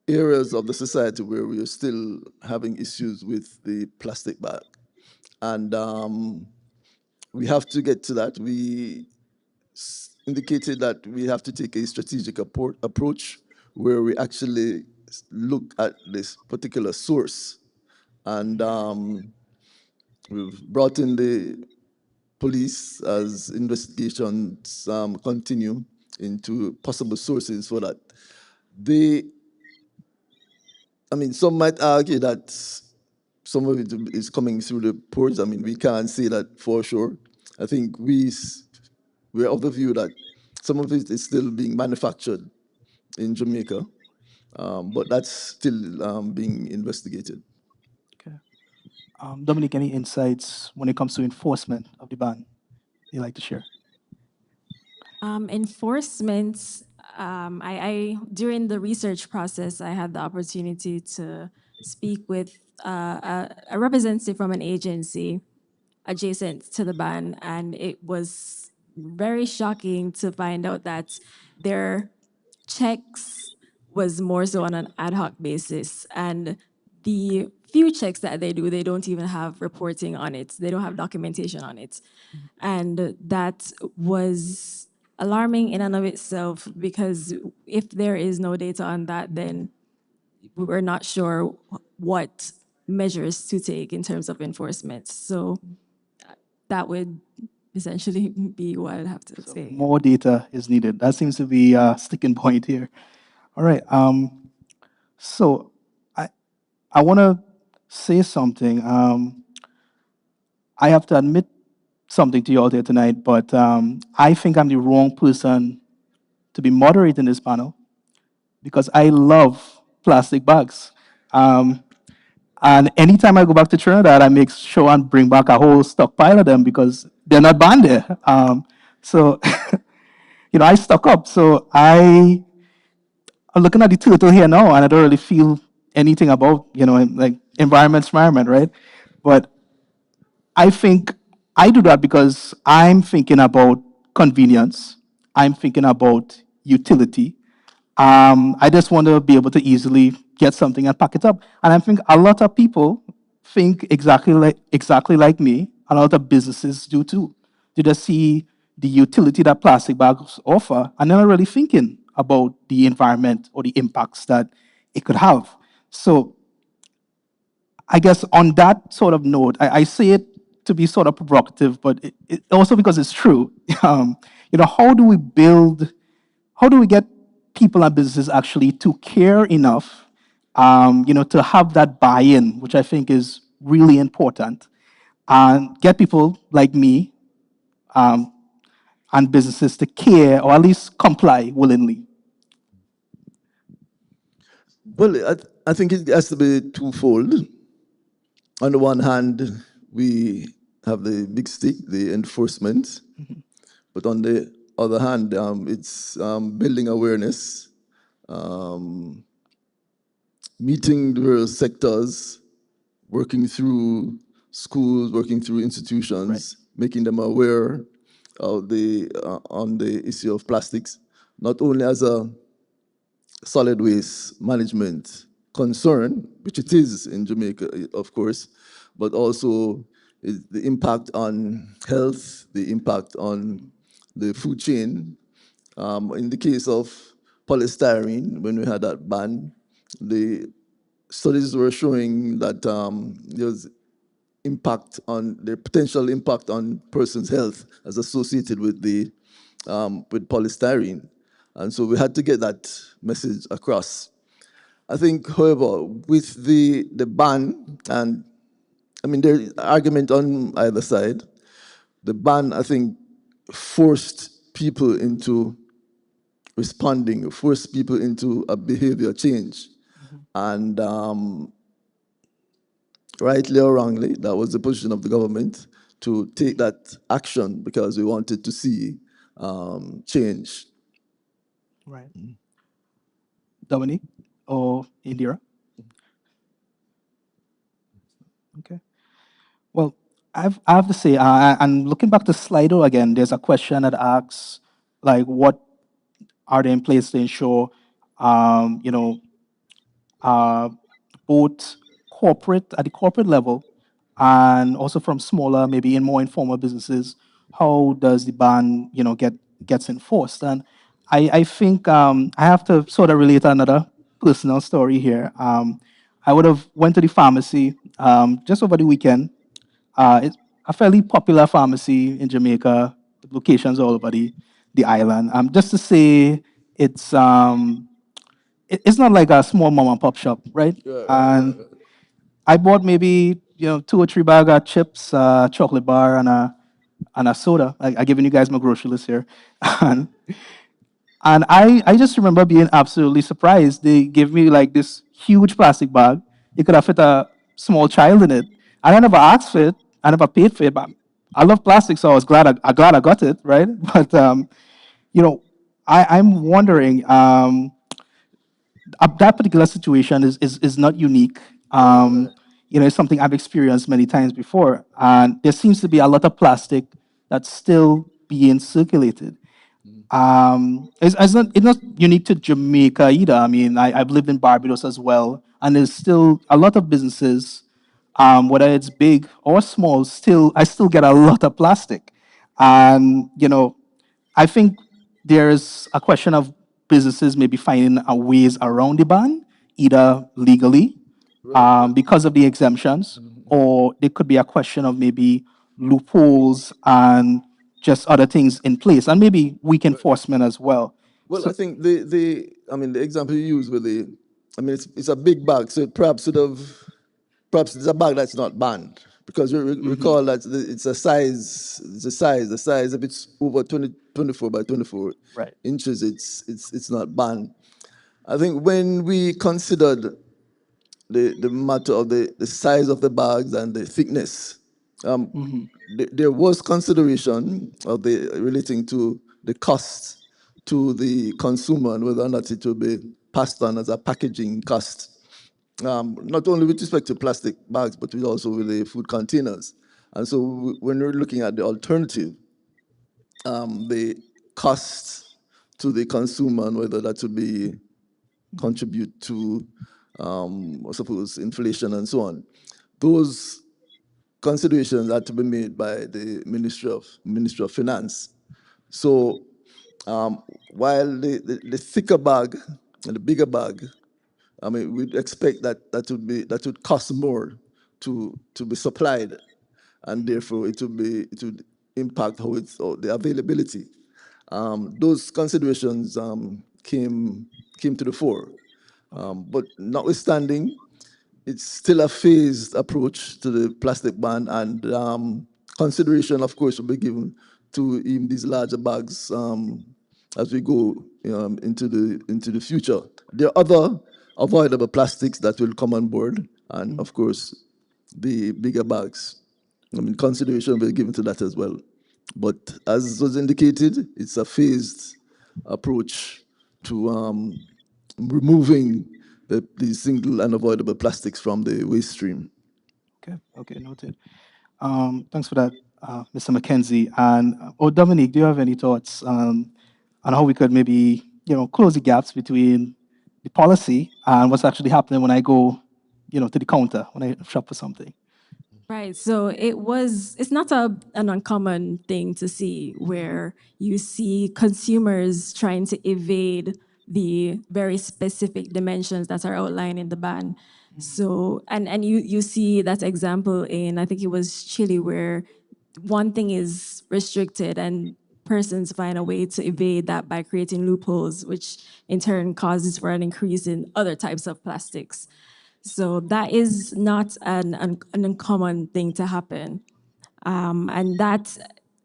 areas of the society where we are still having issues with the plastic bag. And we have to get to that. We indicated that we have to take a strategic approach where we actually look at this particular source. And we've brought in the police as investigations continue into possible sources for that. I mean, some might argue that some of it is coming through the ports. I mean, we can't say that for sure. I think we're of the view that some of it is still being manufactured in Jamaica, but that's still being investigated. Okay. Dominic, any insights when it comes to enforcement of the ban you'd like to share? Enforcement, during the research process, I had the opportunity to speak with a representative from an agency adjacent to the ban, and it was very shocking to find out that their checks was more so on an ad hoc basis, and the few checks that they do, they don't even have reporting on it. They don't have documentation on it. And that was alarming in and of itself, because if there is no data on that, then we're not sure what measures to take in terms of enforcement. So that would essentially be what I'd have to say. More data is needed. That seems to be a sticking point here. All right. So I want to say something. I have to admit something to you all here tonight, but I think I'm the wrong person to be moderating this panel because I love plastic bags. And anytime I go back to Trinidad, I make sure and bring back a whole stockpile of them because they're not banned there. So, I stock up. So I'm looking at the turtle here now, and I don't really feel anything about, like environment, right? But I think I do that because I'm thinking about convenience. I'm thinking about utility. I just want to be able to easily get something and pack it up. And I think a lot of people think exactly like me. A lot of businesses do too. They just see the utility that plastic bags offer, and they're not really thinking about the environment or the impacts that it could have. So I guess on that sort of note, I say it to be sort of provocative, but it also because it's true. How do we get people and businesses actually to care enough, to have that buy-in, which I think is really important, and get people like me and businesses to care or at least comply willingly. Well, I think it has to be twofold. On the one hand, we have the big stick, the enforcement, but on the other hand, it's building awareness, meeting the various sectors, working through schools, working through institutions, making them aware of on the issue of plastics, not only as a solid waste management concern, which it is in Jamaica, of course, but also the impact on health, the impact on the food chain. In the case of polystyrene, when we had that ban, the studies were showing that there was impact on their potential impact on person's health as associated with the with polystyrene, and so we had to get that message across. I think, however, with the ban, and I mean there's argument on either side. The ban, I think, forced people into responding, forced people into a behavior change, and rightly or wrongly, that was the position of the government to take that action because we wanted to see change. Right. Dominique or Indira? Okay. Well, I have to say, and looking back to Slido again, there's a question that asks, like, what are they in place to ensure, you know, uh, both corporate at the corporate level and also from smaller, maybe in more informal businesses, how does the ban, gets enforced? And I think I have to sort of relate another personal story here. I would have went to the pharmacy just over the weekend. It's a fairly popular pharmacy in Jamaica, with locations all over the island. Just to say, it's it's not like a small mom and pop shop, right? And I bought maybe 2 or 3 bag of chips, chocolate bar, and a soda. I giving you guys my grocery list here, and I just remember being absolutely surprised. They gave me like this huge plastic bag. You could have fit a small child in it. And I never asked for it. I never paid for it. But I love plastic, so I was glad I got it, right? But you know, I'm wondering. That particular situation is not unique. It's something I've experienced many times before, and there seems to be a lot of plastic that's still being circulated. It's not unique to Jamaica either. I mean, I've lived in Barbados as well, and there's still a lot of businesses, whether it's big or small, I still get a lot of plastic, and I think there's a question of businesses maybe finding a ways around the ban, either legally, because of the exemptions, or there could be a question of maybe loopholes and just other things in place, and maybe weak enforcement as well. Well, I So, think the example you use with it's a big bag, so perhaps it's a bag that's not banned because recall that it's a size, the size if it's over 24 by 24 right. inches, it's not banned. I think when we considered the matter of the size of the bags and the thickness, there was consideration of the relating to the cost to the consumer and whether or not it will be passed on as a packaging cost. Not only with respect to plastic bags, but also with the food containers. And so when we're looking at the alternative, the cost to the consumer and whether that would be contribute to, I suppose, inflation and so on, those considerations had to be made by the Ministry of Finance. So while the thicker bag and the bigger bag, I mean, we'd expect that would cost more to be supplied, and therefore it would impact the availability. Those considerations came to the fore, but notwithstanding, it's still a phased approach to the plastic ban, and consideration, of course, will be given to even these larger bags as we go into the future. There are other avoidable plastics that will come on board, and of course, the bigger bags. I mean, consideration will be given to that as well. But as was indicated, it's a phased approach to removing the single unavoidable plastics from the waste stream. Okay, noted. Thanks for that, Mr. McKenzie. And Dominique, do you have any thoughts on how we could maybe close the gaps between the policy and what's actually happening when I go to the counter when I shop for something? Right. So it's not an uncommon thing to see where you see consumers trying to evade the very specific dimensions that are outlined in the ban. So, and you see that example in, I think it was Chile, where one thing is restricted and persons find a way to evade that by creating loopholes, which in turn causes for an increase in other types of plastics. So that is not an uncommon thing to happen. And that,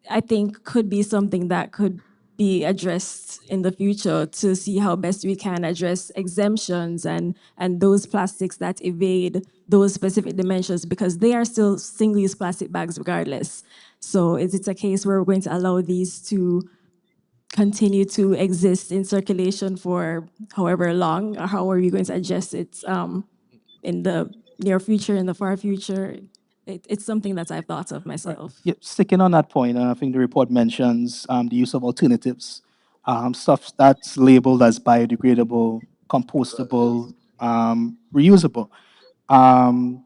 I think, could be something that could be addressed in the future to see how best we can address exemptions and those plastics that evade those specific dimensions, because they are still single-use plastic bags regardless. So is it a case where we're going to allow these to continue to exist in circulation for however long, or how are we going to adjust it in the near future, in the far future? It's something that I've thought of myself. Yeah, sticking on that point, I think the report mentions the use of alternatives, stuff that's labeled as biodegradable, compostable, reusable. Um,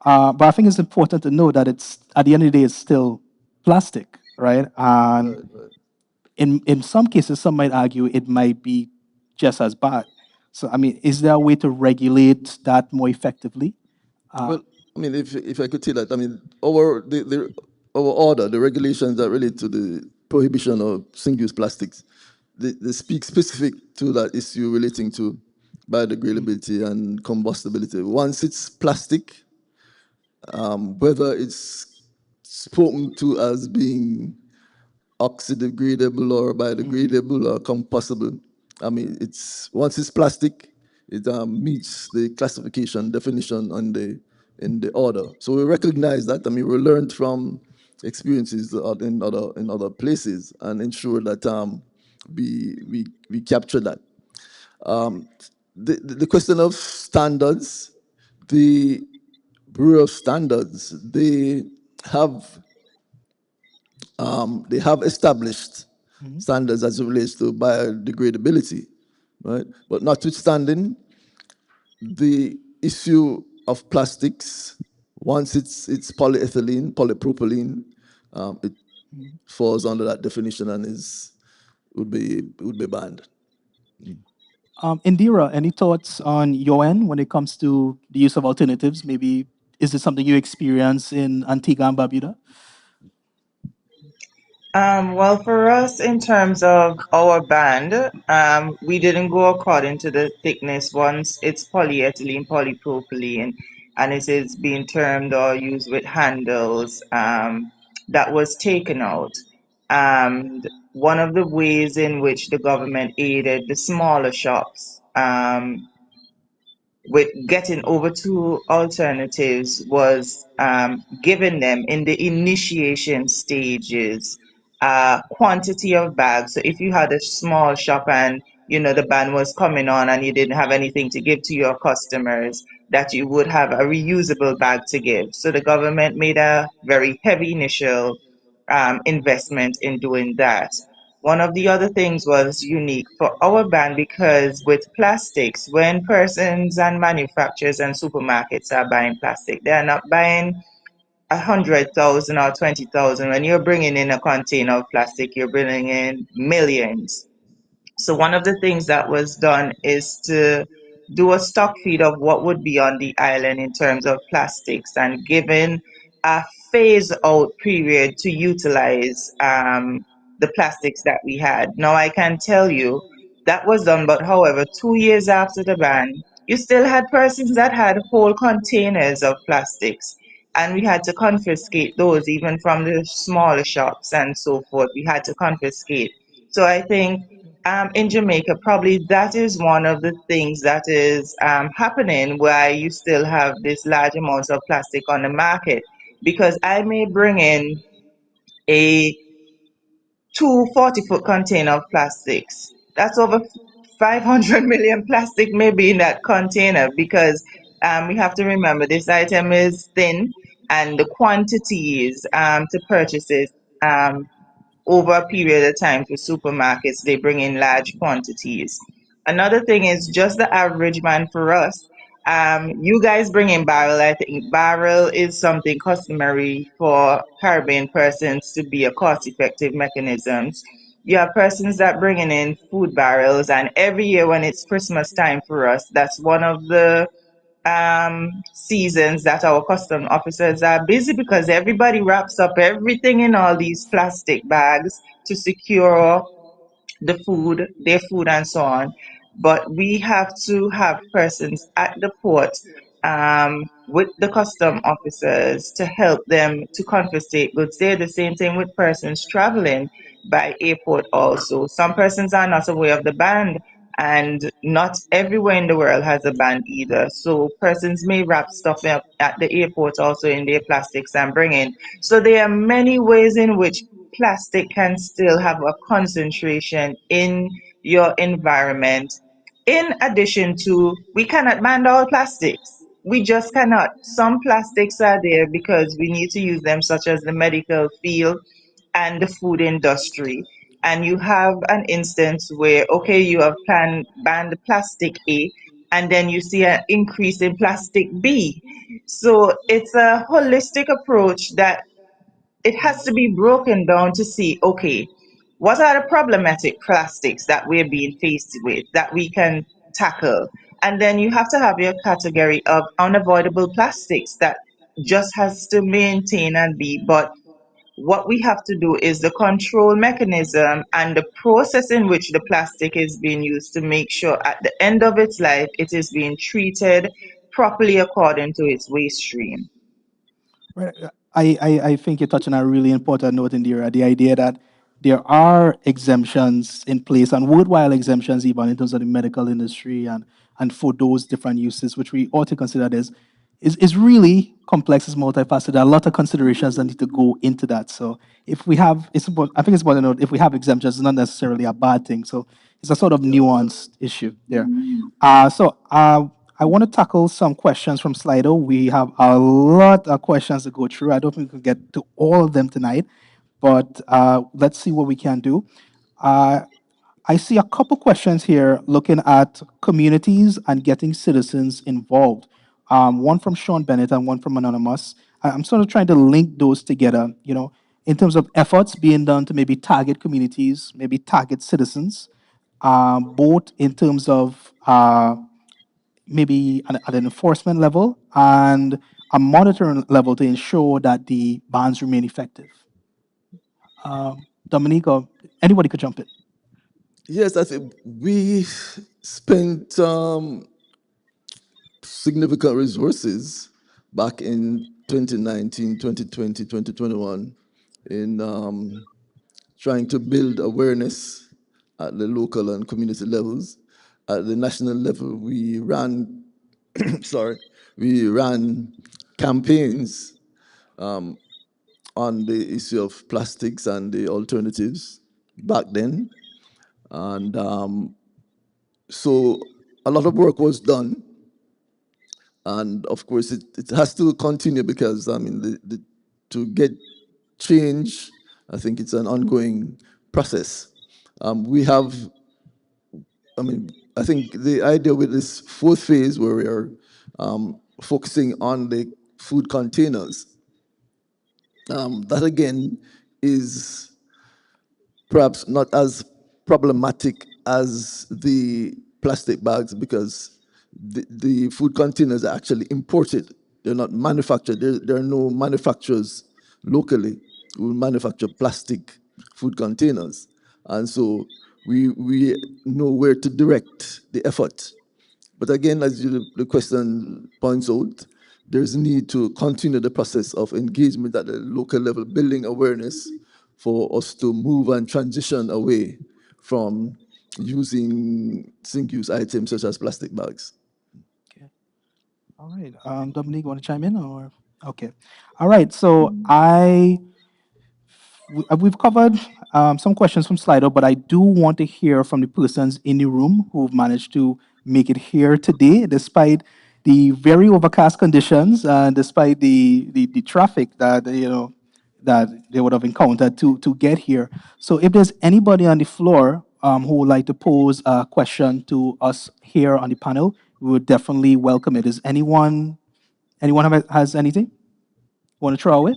but I think it's important to know that it's at the end of the day, it's still plastic, right? And in some cases, some might argue it might be just as bad. So, I mean, is there a way to regulate that more effectively? Well, I mean, if I could say that, I mean, our order, the regulations that relate to the prohibition of single-use plastics, they speak specific to that issue relating to biodegradability and combustibility. Once it's plastic, whether it's spoken to as being oxidogradable or biodegradable or compostable. I mean, it's once it's plastic, it meets the classification definition on the in the order. So we recognize that. I mean, we learned from experiences in other places and ensure that we capture that. The question of standards, the Bureau of Standards, have they have established standards as it relates to biodegradability, right? But notwithstanding the issue of plastics, once it's polyethylene, polypropylene, it falls under that definition and would be banned. Indira, any thoughts on your end when it comes to the use of alternatives? Maybe is it something you experience in Antigua and Barbuda? Well, for us, in terms of our band, we didn't go according to the thickness. Once it's polyethylene, polypropylene, and it is being termed or used with handles, that was taken out. One of the ways in which the government aided the smaller shops, with getting over to alternatives was giving them in the initiation stages quantity of bags. So if you had a small shop and the ban was coming on and you didn't have anything to give to your customers, that you would have a reusable bag to give. So the government made a very heavy initial investment in doing that. One of the other things was unique for our band because with plastics, when persons and manufacturers and supermarkets are buying plastic, they are not buying 100,000 or 20,000. When you're bringing in a container of plastic, you're bringing in millions. So one of the things that was done is to do a stock feed of what would be on the island in terms of plastics and given a phase out period to utilize the plastics that we had. Now I can tell you that was done, but however, 2 years after the ban, you still had persons that had whole containers of plastics. And we had to confiscate those even from the smaller shops and so forth. We had to confiscate. So I think in Jamaica, probably that is one of the things that is happening where you still have this large amounts of plastic on the market. Because I may bring in a 240-foot container of plastics. That's over 500 million plastic maybe in that container because we have to remember this item is thin and the quantities to purchase it over a period of time for supermarkets, they bring in large quantities. Another thing is just the average man for us. You guys bring in barrel. I think barrel is something customary for Caribbean persons to be a cost-effective mechanism. You have persons that bringing in food barrels, and every year when it's Christmas time for us, that's one of the seasons that our custom officers are busy because everybody wraps up everything in all these plastic bags to secure their food, and so on. But we have to have persons at the port with the custom officers to help them to confiscate goods. They're the same thing with persons traveling by airport also. Some persons are not aware of the ban, and not everywhere in the world has a ban either. So persons may wrap stuff up at the airport also in their plastics and bring in. So there are many ways in which plastic can still have a concentration in your environment. In addition to, we cannot ban all plastics. We just cannot. Some plastics are there because we need to use them, such as the medical field and the food industry. And you have an instance where, okay, you have banned plastic A, and then you see an increase in plastic B. So it's a holistic approach that it has to be broken down to see, okay, what are the problematic plastics that we're being faced with that we can tackle? And then you have to have your category of unavoidable plastics that just has to maintain and be. But what we have to do is the control mechanism and the process in which the plastic is being used to make sure at the end of its life it is being treated properly according to its waste stream. Right. I think you're touching on a really important note in there, the idea that there are exemptions in place and worthwhile exemptions even in terms of the medical industry and for those different uses, which we ought to consider is really complex, is multifaceted. There are a lot of considerations that need to go into that. So if we have, I think it's important to note, if we have exemptions, it's not necessarily a bad thing. So it's a sort of nuanced issue there. I want to tackle some questions from Slido. We have a lot of questions to go through. I don't think we can get to all of them tonight, but let's see what we can do. Uh, I see a couple questions here looking at communities and getting citizens involved. One from Sean Bennett and one from Anonymous. I'm sort of trying to link those together, in terms of efforts being done to maybe target communities, maybe target citizens, both in terms of maybe at an enforcement level and a monitoring level to ensure that the bans remain effective. Dominique, or anybody could jump in. Yes, I think we spent significant resources back in 2019, 2020, 2021 in trying to build awareness at the local and community levels. At the national level, we ran, sorry, we ran campaigns on the issue of plastics and the alternatives back then. And so a lot of work was done. And of course, it has to continue because, I mean, to get change, I think it's an ongoing process. We have, I mean, I think the idea with this fourth phase where we are focusing on the food containers, that again is perhaps not as problematic as the plastic bags because the food containers are actually imported. They're not manufactured. There are no manufacturers locally who manufacture plastic food containers. And so we know where to direct the effort. But again, as the question points out, there's a need to continue the process of engagement at the local level, building awareness for us to move and transition away from using single-use items such as plastic bags. Okay. All right. Dominique, want to chime in or? Okay. All right. So we've covered some questions from Slido, but I do want to hear from the persons in the room who've managed to make it here today, despite the very overcast conditions and despite the traffic that that they would have encountered to get here. So if there's anybody on the floor who would like to pose a question to us here on the panel, we would definitely welcome it. Is anyone has anything want to throw it?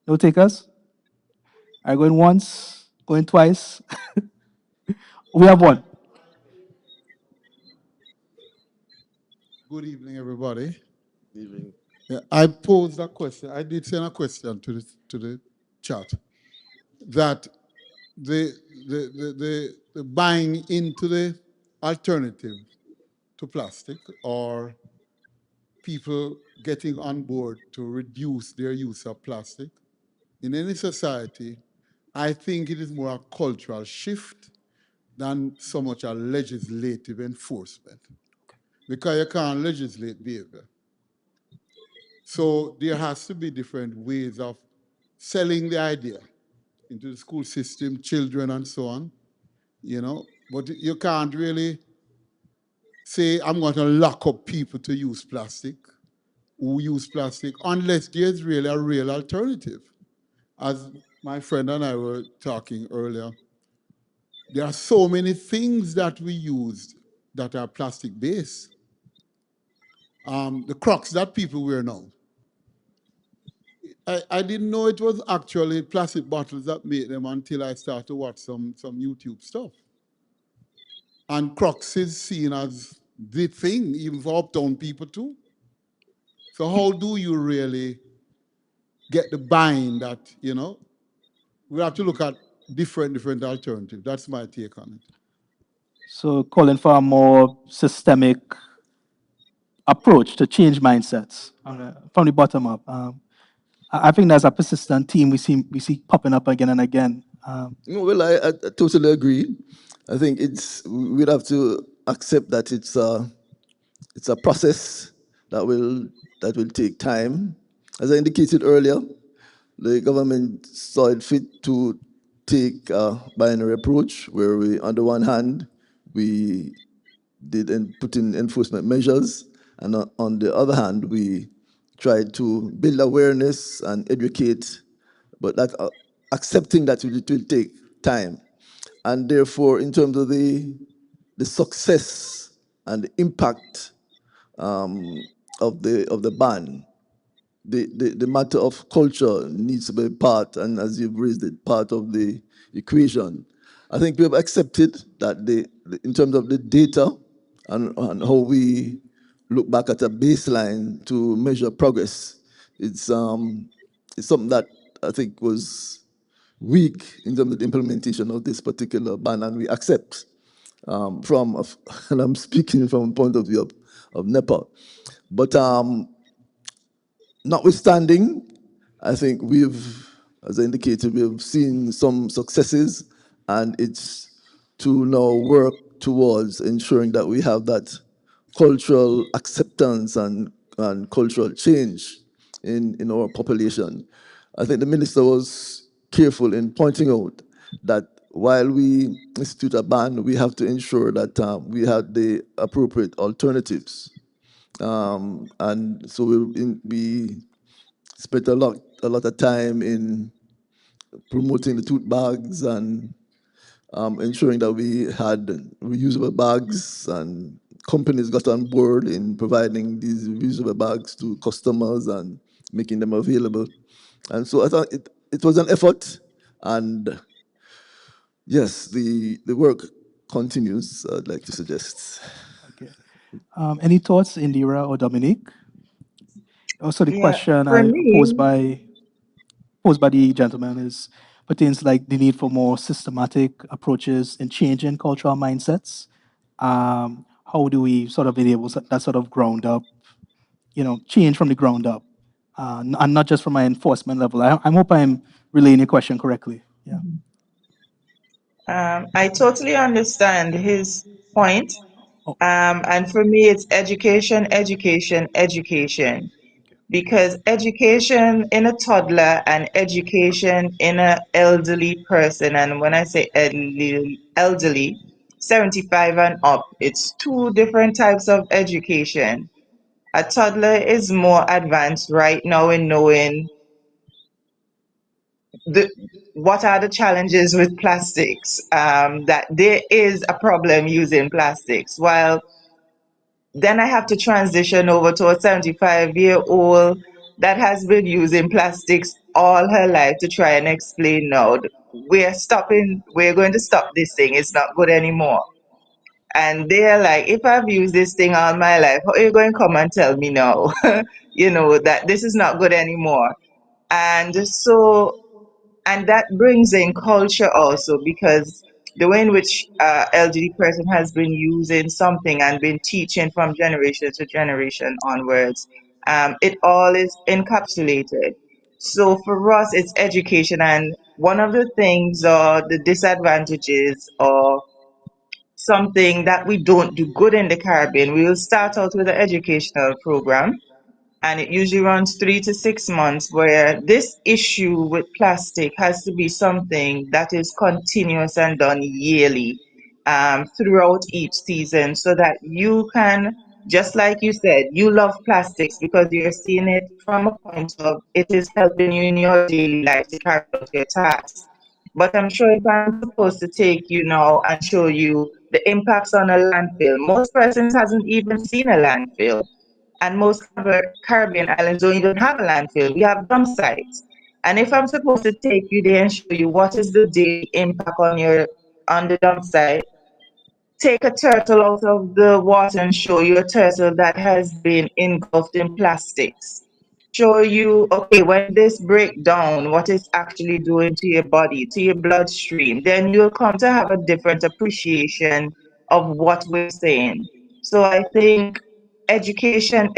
No takers? Are going once? Going twice? We have one. Good evening, everybody. Evening. Yeah, I posed a question. I did send a question to the chat that the the buying into the alternative to plastic or people getting on board to reduce their use of plastic in any society, I think it is more a cultural shift than so much a legislative enforcement. Because you can't legislate behavior. So there has to be different ways of selling the idea into the school system, children, and so on, you know. But you can't really say, I'm going to lock up people to use plastic, who use plastic, unless there's really a real alternative. As my friend and I were talking earlier, there are so many things that we use that are plastic based. The Crocs that people wear now, I didn't know it was actually plastic bottles that made them until I started to watch some YouTube stuff. And Crocs is seen as the thing, even for uptown people too. So how do you really get the buying that, you know? We have to look at different alternatives. That's my take on it. So calling for a more systemic approach to change mindsets from the bottom up. I think that's a persistent theme we see popping up again and again. No, well, I totally agree. I think we'd have to accept that it's a process that will take time. As I indicated earlier, the government saw it fit to take a binary approach where we, on the one hand, we did and put in enforcement measures, and on the other hand, we tried to build awareness and educate, but that accepting that it will take time, and therefore, in terms of the success and the impact of the ban, the matter of culture needs to be part, and as you've raised it, part of the equation. I think we have accepted that in terms of the data and how we look back at a baseline to measure progress, it's something that I think was weak in terms of the implementation of this particular ban, and we accept and I'm speaking from a point of view of NEPA. But notwithstanding, I think as I indicated, we've seen some successes, and it's to now work towards ensuring that we have that cultural acceptance and cultural change in our population. I think the minister was careful in pointing out that while we institute a ban, we have to ensure that we had the appropriate alternatives. And so we spent a lot of time in promoting the tote bags and ensuring that we had reusable bags, and companies got on board in providing these reusable bags to customers and making them available. And so I thought it was an effort, and yes, the work continues, I'd like to suggest. Okay. Any thoughts, Indira or Dominique? Also, the Yeah, question for I posed me, by the gentleman is pertains like the need for more systematic approaches in changing cultural mindsets. How do we sort of enable that sort of ground up, change from the ground up, and not just from an enforcement level? I hope I'm relaying your question correctly. Yeah. I totally understand his point. Oh, And for me, it's education, education, education. Because education in a toddler and education in an elderly person, and when I say elderly, 75 and up, it's two different types of education. A toddler is more advanced right now in knowing the what are the challenges with plastics, that there is a problem using plastics, while then I have to transition over to a 75-year-old that has been using plastics all her life to try and explain now, we're going to stop this thing. It's not good anymore. And they're like, if I've used this thing all my life, how are you going to come and tell me now, that this is not good anymore? And so, and that brings in culture also, because the way in which elderly person has been using something and been teaching from generation to generation onwards, it all is encapsulated. So for us, it's education, and one of the things or the disadvantages or something that we don't do good in the Caribbean, we will start out with an educational program, and it usually runs 3 to 6 months, where this issue with plastic has to be something that is continuous and done yearly, throughout each season, so that you can, just like you said, you love plastics because you're seeing it from a point of it is helping you in your daily life to carry out your tasks. But I'm sure if I'm supposed to take you now and show you the impacts on a landfill, most persons hasn't even seen a landfill, and most Caribbean islands don't even have a landfill. We have dump sites. And if I'm supposed to take you there and show you what is the daily impact on the dump site, take a turtle out of the water and show you a turtle that has been engulfed in plastics. Show you, okay, when this break down, what it's actually doing to your body, to your bloodstream, then you'll come to have a different appreciation of what we're saying. So I think education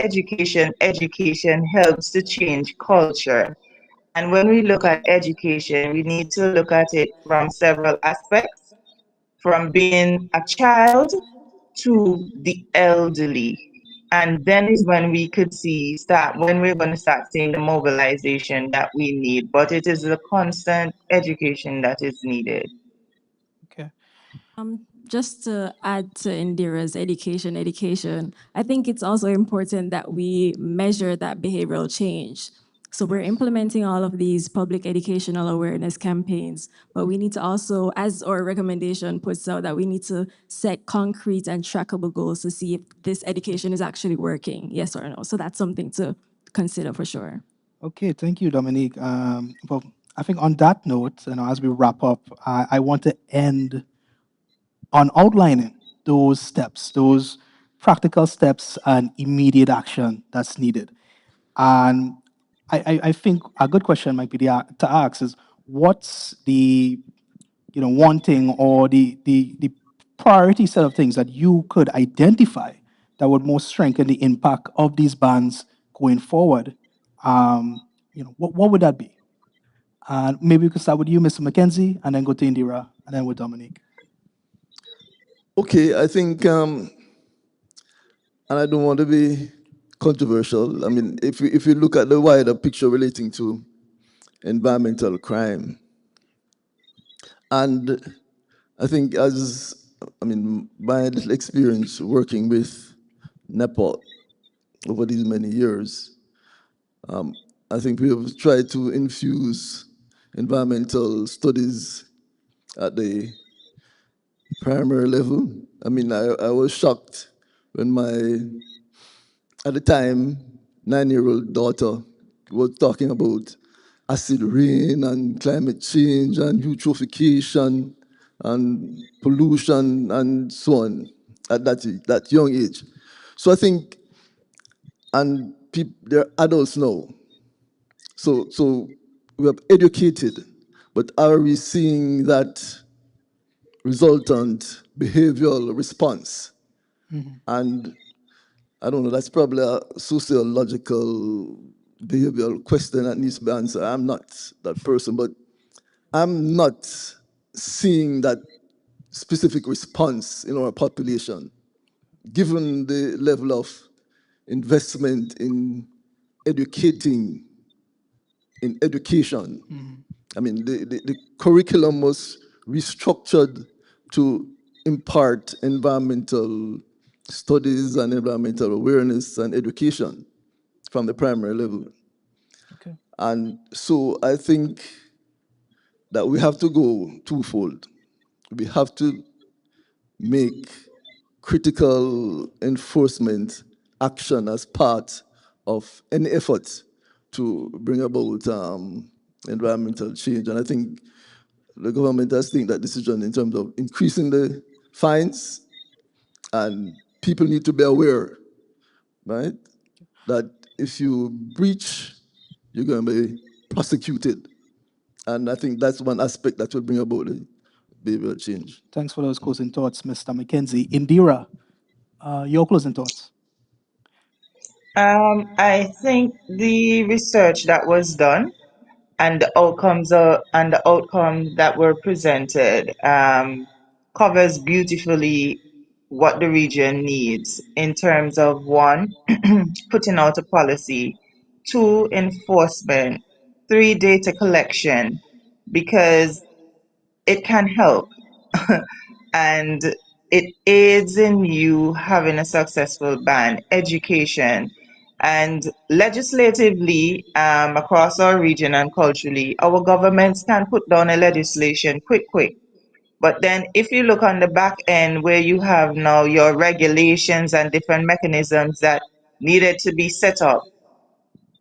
helps to change culture. And when we look at education, we need to look at it from several aspects, from being a child to the elderly. And then is when we could when we're going to start seeing the mobilization that we need. But it is the constant education that is needed. Okay. Just to add to Indira's education, I think it's also important that we measure that behavioral change. So we're implementing all of these public educational awareness campaigns, but we need to also, as our recommendation puts out, that we need to set concrete and trackable goals to see if this education is actually working, yes or no. So that's something to consider for sure. Okay, thank you, Dominique. Well, I think on that note, as we wrap up, I want to end on outlining those steps, those practical steps and immediate action that's needed. And I think a good question might be to ask is, what's the one thing or the priority set of things that you could identify that would most strengthen the impact of these bans going forward? What would that be? And maybe we could start with you, Mr. McKenzie, and then go to Indira, and then with Dominique. Okay, I think, and I don't want to be controversial. I mean, if you look at the wider picture relating to environmental crime, and I think my little experience working with Nepal over these many years, I think we have tried to infuse environmental studies at the primary level. I mean, I was shocked when at the time, 9-year-old daughter was talking about acid rain and climate change and eutrophication and pollution and so on at that young age. So I think, and they're adults now. So we have educated, but are we seeing that resultant behavioral response? And I don't know, that's probably a sociological behavioral question that needs to be answered. I'm not that person, but I'm not seeing that specific response in our population, given the level of investment in educating, in education. I mean, the curriculum was restructured to impart environmental studies and environmental awareness and education from the primary level. Okay. And so I think that we have to go twofold. We have to make critical enforcement action as part of any effort to bring about environmental change. And I think the government has taken that decision in terms of increasing the fines, and people need to be aware, right, that if you breach, you're going to be prosecuted. And I think that's one aspect that will bring about the behavioral change. Thanks for those closing thoughts, Mr. McKenzie. Indira, your closing thoughts. I think the research that was done and the outcome that were presented covers beautifully what the region needs in terms of one, putting out a policy, two, enforcement, three, data collection, because it can help and it aids in you having a successful ban, education, and legislatively across our region and culturally, our governments can put down a legislation quick. But then if you look on the back end where you have now your regulations and different mechanisms that needed to be set up,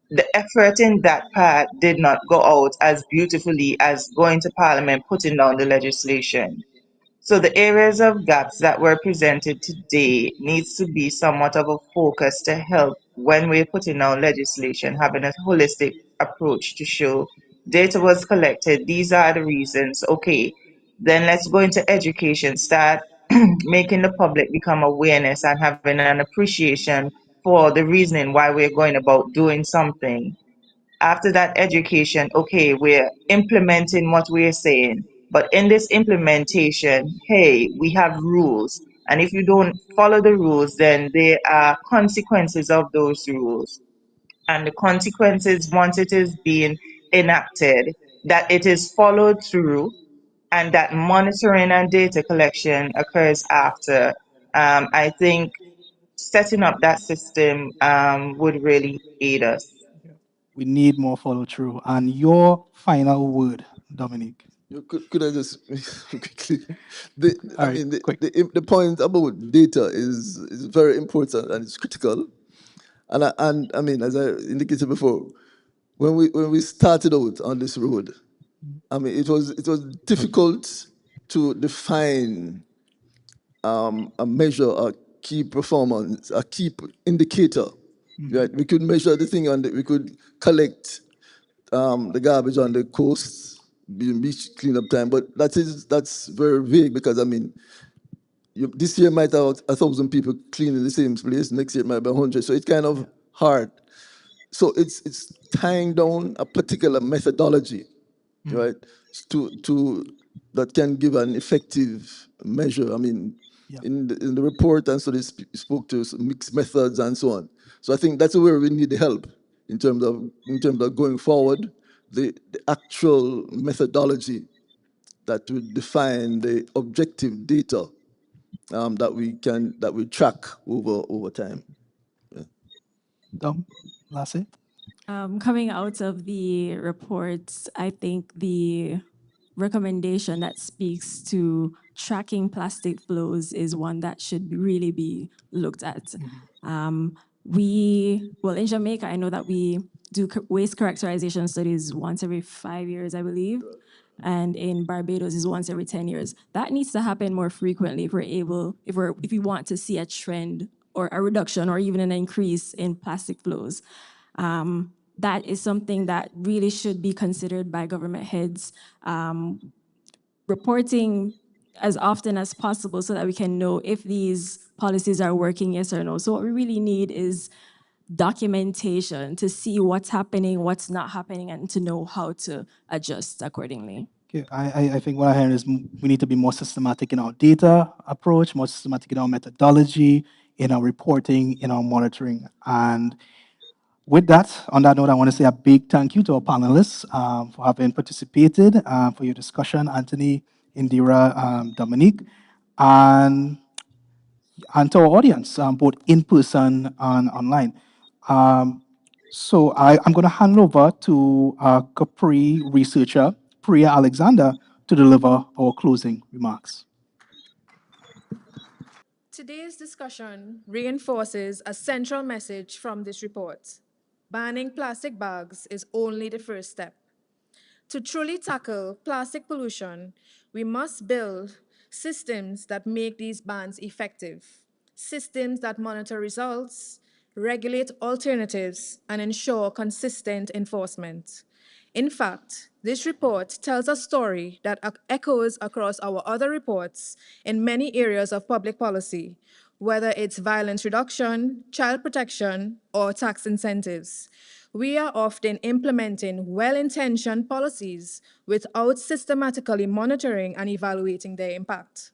the effort in that part did not go out as beautifully as going to Parliament, putting down the legislation. So the areas of gaps that were presented today needs to be somewhat of a focus to help when we're putting out legislation, having a holistic approach to show data was collected. These are the reasons. Okay, then let's go into education, start making the public become awareness and having an appreciation for the reasoning why we're going about doing something. After that education, okay, we're implementing what we're saying. But in this implementation, hey, we have rules. And if you don't follow the rules, then there are consequences of those rules. And the consequences, once it is being enacted, that it is followed through and that monitoring and data collection occurs after. I think setting up that system would really aid us. We need more follow through. And your final word, Dominique. Could I just quickly? The, All I right, mean, quick. the point about data is very important and it's critical. And I mean, as I indicated before, when we started out on this road, I mean, it was difficult to define a measure, a key performance, a key indicator. Right? We could measure the thing we could collect the garbage on the coast, beach cleanup time, but that's very vague because I mean, this year might have 1,000 people cleaning the same place, next year it might be 100, so it's kind of hard. So it's tying down a particular methodology, right, to that can give an effective measure. I mean, in the report, and so they spoke to mixed methods and so on. So I think that's where we need the help in terms of going forward, the actual methodology that would define the objective data that we track over time. Dom, Lassie? Coming out of the reports, I think the recommendation that speaks to tracking plastic flows is one that should really be looked at. Well, in Jamaica, I know that we do waste characterization studies once every 5 years, I believe. And in Barbados is once every 10 years. That needs to happen more frequently if if we want to see a trend or a reduction or even an increase in plastic flows. That is something that really should be considered by government heads, reporting as often as possible so that we can know if these policies are working, yes or no. So what we really need is documentation to see what's happening, what's not happening, and to know how to adjust accordingly. Okay, I think what I hear is we need to be more systematic in our data approach, more systematic in our methodology, in our reporting, in our monitoring. And with that, on that note, I want to say a big thank you to our panelists for having participated, for your discussion, Anthony, Indira, Dominique, and to our audience, both in person and online. So I'm going to hand over to our CAPRI researcher, Priya Alexander, to deliver our closing remarks. Today's discussion reinforces a central message from this report. banning plastic bags is only the first step. To truly tackle plastic pollution, we must build systems that make these bans effective, systems that monitor results, regulate alternatives, and ensure consistent enforcement. In fact, this report tells a story that echoes across our other reports in many areas of public policy, whether it's violence reduction, child protection, or tax incentives. We are often implementing well intentioned policies without systematically monitoring and evaluating their impact.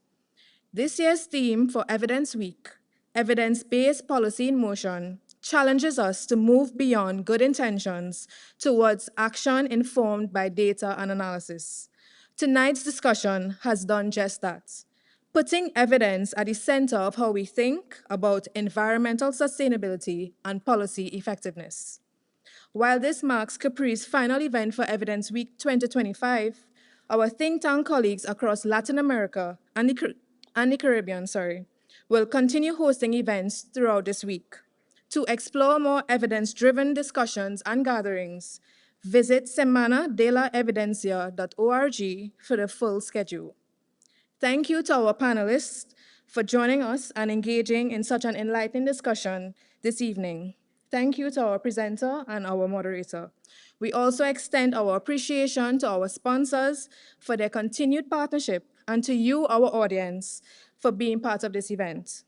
This year's theme for Evidence Week, Evidence Based Policy in Motion, challenges us to move beyond good intentions towards action informed by data and analysis. Tonight's discussion has done just that, putting evidence at the center of how we think about environmental sustainability and policy effectiveness. While this marks CAPRI's final event for Evidence Week 2025, our think tank colleagues across Latin America and the Caribbean, will continue hosting events throughout this week. To explore more evidence-driven discussions and gatherings, visit semanadelaevidencia.org for the full schedule. Thank you to our panelists for joining us and engaging in such an enlightening discussion this evening. Thank you to our presenter and our moderator. We also extend our appreciation to our sponsors for their continued partnership and to you, our audience, for being part of this event.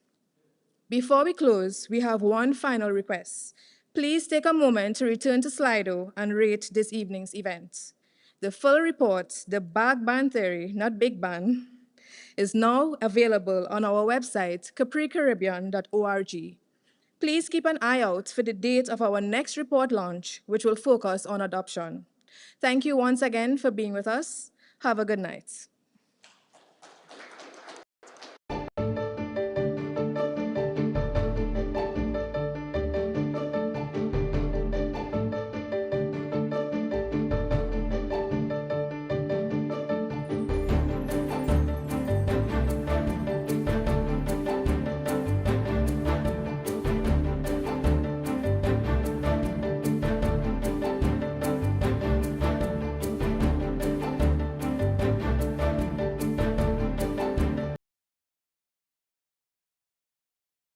Before we close, we have one final request. Please take a moment to return to Slido and rate this evening's event. The full report, the bag ban theory, not big ban, is now available on our website, capricaribbean.org. Please keep an eye out for the date of our next report launch, which will focus on adoption. Thank you once again for being with us. Have a good night.